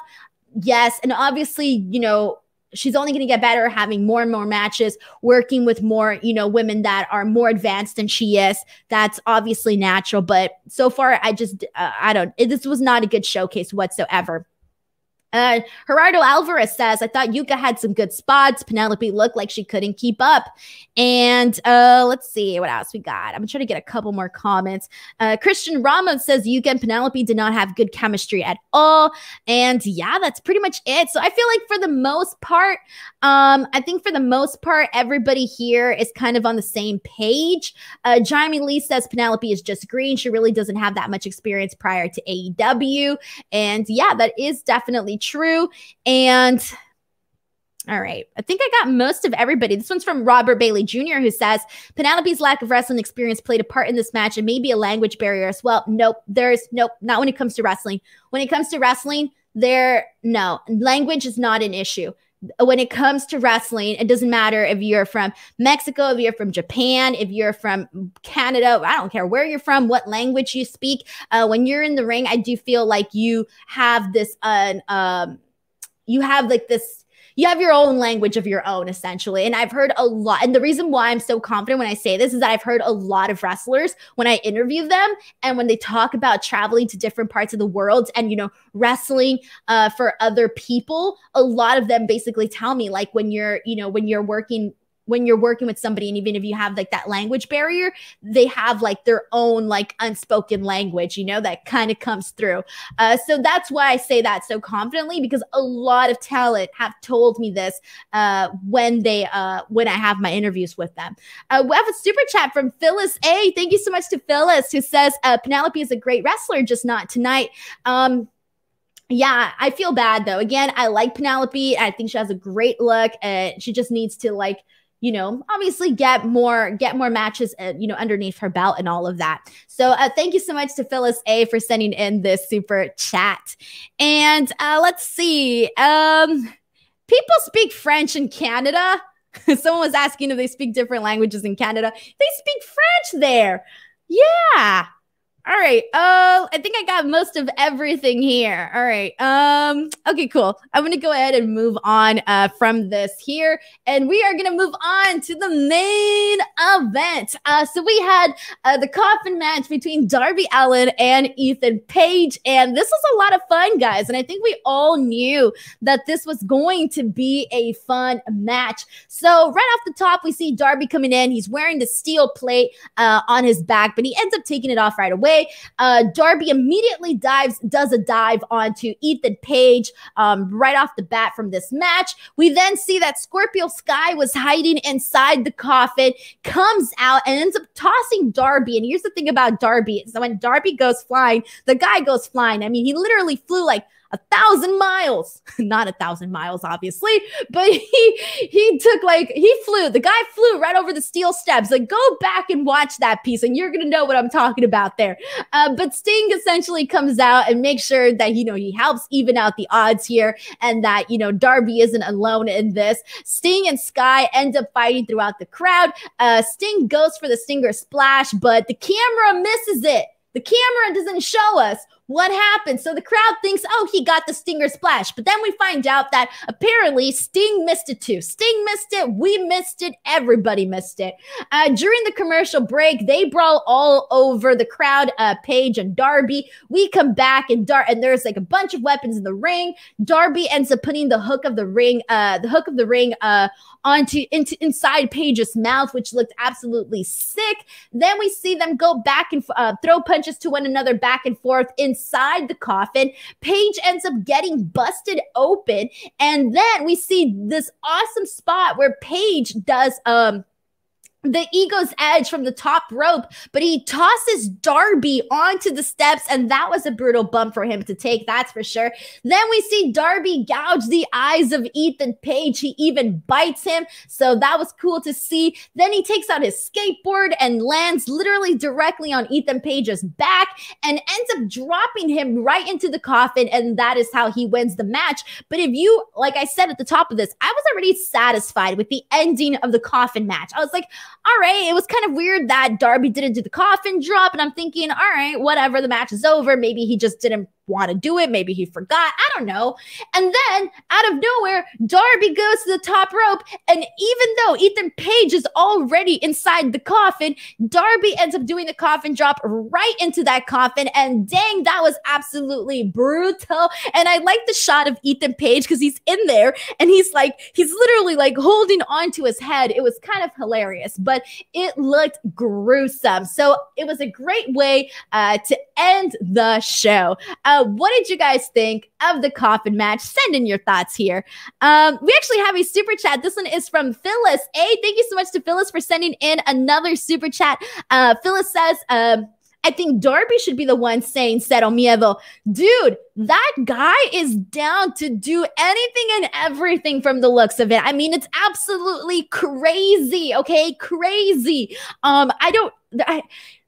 Speaker 1: Yes. And obviously, you know, she's only going to get better having more and more matches, working with more, you know, women that are more advanced than she is. That's obviously natural. But so far, this was not a good showcase whatsoever. Gerardo Alvarez says, I thought Yuka had some good spots. Penelope looked like she couldn't keep up. And let's see what else we got. I'm trying to get a couple more comments. Christian Ramos says Yuka and Penelope did not have good chemistry at all. And yeah, that's pretty much it. So I feel like for the most part, everybody here is kind of on the same page. Jaime Lee says Penelope is just green. She really doesn't have that much experience prior to AEW. And yeah, that is definitely true. And all right, I think I got most of everybody. This one's from Robert Bailey Jr., who says Penelope's lack of wrestling experience played a part in this match and maybe a language barrier as well. Nope, not when it comes to wrestling. When it comes to wrestling, language is not an issue. When it comes to wrestling, it doesn't matter if you're from Mexico, if you're from Japan, if you're from Canada, I don't care where you're from, what language you speak. When you're in the ring, I do feel like you have this, you have your own language of your own, essentially. And I've heard a lot. And the reason why I'm so confident when I say this is that I've heard a lot of wrestlers when I interview them and when they talk about traveling to different parts of the world and, you know, wrestling for other people, a lot of them basically tell me, like, when you're working with somebody, and even if you have like that language barrier, they have like their own like unspoken language, you know, that kind of comes through. So that's why I say that so confidently, because a lot of talent have told me this when I have my interviews with them. We have a super chat from Phyllis A. Thank you so much to Phyllis, who says Penelope is a great wrestler, just not tonight. Yeah, I feel bad though. Again, I like Penelope. I think she has a great look, and she just needs to, like, you know, obviously get more matches, you know, underneath her belt and all of that. So thank you so much to Phyllis A for sending in this super chat. And let's see. People speak French in Canada. Someone was asking if they speak different languages in Canada. They speak French there. Yeah. All right. I think I got most of everything here. All right. Okay, cool. I'm going to go ahead and move on from this here. And we are going to move on to the main event. So we had the Coffin match between Darby Allin and Ethan Page. And this was a lot of fun, guys. And I think we all knew that this was going to be a fun match. So right off the top, we see Darby coming in. He's wearing the steel plate on his back, but he ends up taking it off right away. Darby immediately does a dive onto Ethan Page right off the bat from this match. We then see that Scorpio Sky was hiding inside the coffin, comes out and ends up tossing Darby. And here's the thing about Darby. So when Darby goes flying, the guy goes flying. I mean, he literally flew like, 1,000 miles, not 1,000 miles, obviously, but he took the guy flew right over the steel steps. Like, go back and watch that piece and you're going to know what I'm talking about there. But Sting essentially comes out and makes sure that, he helps even out the odds here and that, Darby isn't alone in this. Sting and Sky end up fighting throughout the crowd. Sting goes for the Stinger Splash, but the camera misses it. The camera doesn't show us what happened. So the crowd thinks, oh, he got the Stinger Splash. But then we find out that apparently Sting missed it too. Sting missed it. We missed it. Everybody missed it. During the commercial break, they brawl all over the crowd, Paige and Darby. We come back and there's like a bunch of weapons in the ring. Darby ends up putting the hook of the ring inside Paige's mouth, which looked absolutely sick. Then we see them go back and throw punches to one another back and forth inside the coffin. Paige ends up getting busted open, and then we see this awesome spot where Paige does the Ego's Edge from the top rope, but he tosses Darby onto the steps, and that was a brutal bump for him to take, that's for sure. Then we see Darby gouge the eyes of Ethan Page. He even bites him, so that was cool to see. Then he takes out his skateboard and lands literally directly on Ethan Page's back and ends up dropping him right into the coffin, and that is how he wins the match. But if you, like I said at the top of this, I was already satisfied with the ending of the coffin match. I was like, all right, it was kind of weird that Darby didn't do the coffin drop, and I'm thinking, all right, whatever, the match is over. Maybe he just didn't want to do it. Maybe he forgot. I don't know. And then out of nowhere, Darby goes to the top rope, and even though Ethan Page is already inside the coffin, Darby ends up doing the coffin drop right into that coffin, and dang, that was absolutely brutal. And I like the shot of Ethan Page because he's in there and he's literally like holding onto his head. It was kind of hilarious, but it looked gruesome. So it was a great way to end the show. What did you guys think of the coffin match? Send in your thoughts here. We actually have a super chat. This one is from Phyllis. Thank you so much to Phyllis for sending in another super chat. Phyllis says, I think Darby should be the one saying Cero Miedo. Dude, that guy is down to do anything and everything from the looks of it. I mean, it's absolutely crazy, okay? Crazy.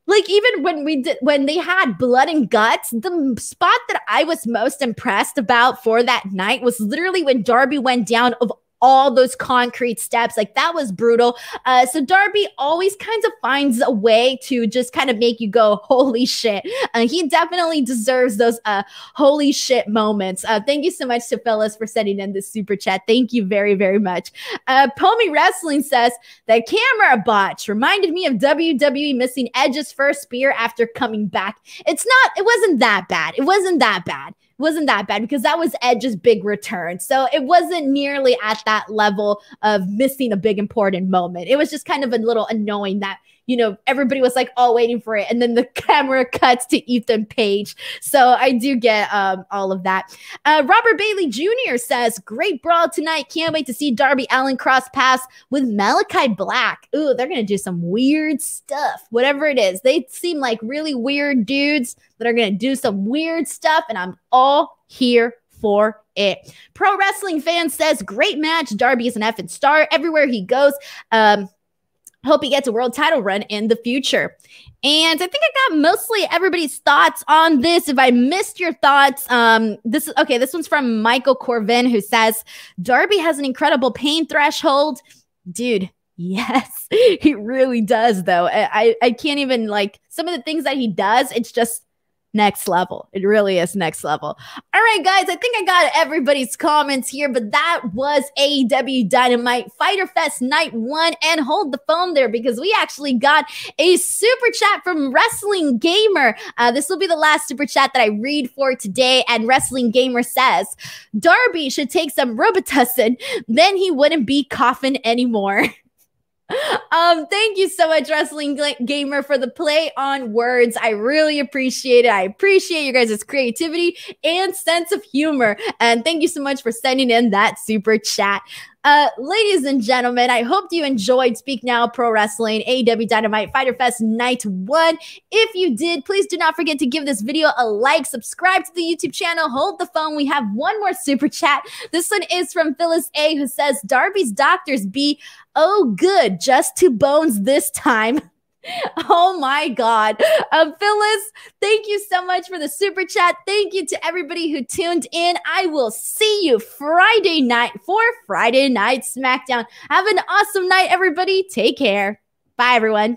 Speaker 1: Like, even when they had Blood and Guts, the spot that I was most impressed about for that night was literally when Darby went down of all those concrete steps. Like, that was brutal. So Darby always kind of finds a way to just kind of make you go, holy shit. He definitely deserves those holy shit moments. Thank you so much to Phyllis for sending in this super chat. Thank you very, very much. Pomi Wrestling says, the camera botch reminded me of WWE missing Edge's first spear after coming back. It wasn't that bad. It wasn't that bad because that was Edge's big return. So it wasn't nearly at that level of missing a big important moment. It was just kind of a little annoying that, everybody was like all waiting for it. And then the camera cuts to Ethan Page. So I do get all of that. Robert Bailey Jr. says, great brawl tonight. Can't wait to see Darby Allin cross paths with Malachi Black. Ooh, they're going to do some weird stuff. Whatever it is. They seem like really weird dudes that are going to do some weird stuff. And I'm all here for it. Pro Wrestling Fan says, great match. Darby is an effing star everywhere he goes. Hope he gets a world title run in the future. And I think I got mostly everybody's thoughts on this. If I missed your thoughts, this one's from Michael Corvin, who says, Darby has an incredible pain threshold. Dude, yes, he really does, though. I can't even, some of the things that he does, it's just next level. It really is next level. All right, guys, I think I got everybody's comments here, but that was AEW Dynamite Fyter Fest Night 1. And hold the phone there because we actually got a super chat from Wrestling Gamer. This will be the last super chat that I read for today. And Wrestling Gamer says, Darby should take some Robitussin, then he wouldn't be Coffin anymore. Thank you so much, Wrestling Gamer, for the play on words. I really appreciate it. I appreciate your guys' creativity and sense of humor. And thank you so much for sending in that super chat. Ladies and gentlemen, I hope you enjoyed Speak Now Pro Wrestling AEW Dynamite Fyter Fest Night 1. If you did, please do not forget to give this video a like, subscribe to the YouTube channel, hold the phone. We have one more super chat. This one is from Phyllis A, who says, Darby's doctors be, oh good, just 2 bones this time. Oh my God. Phyllis, thank you so much for the super chat. Thank you to everybody who tuned in. I will see you Friday night for Friday Night Smackdown. Have an awesome night, everybody. Take care. Bye, everyone.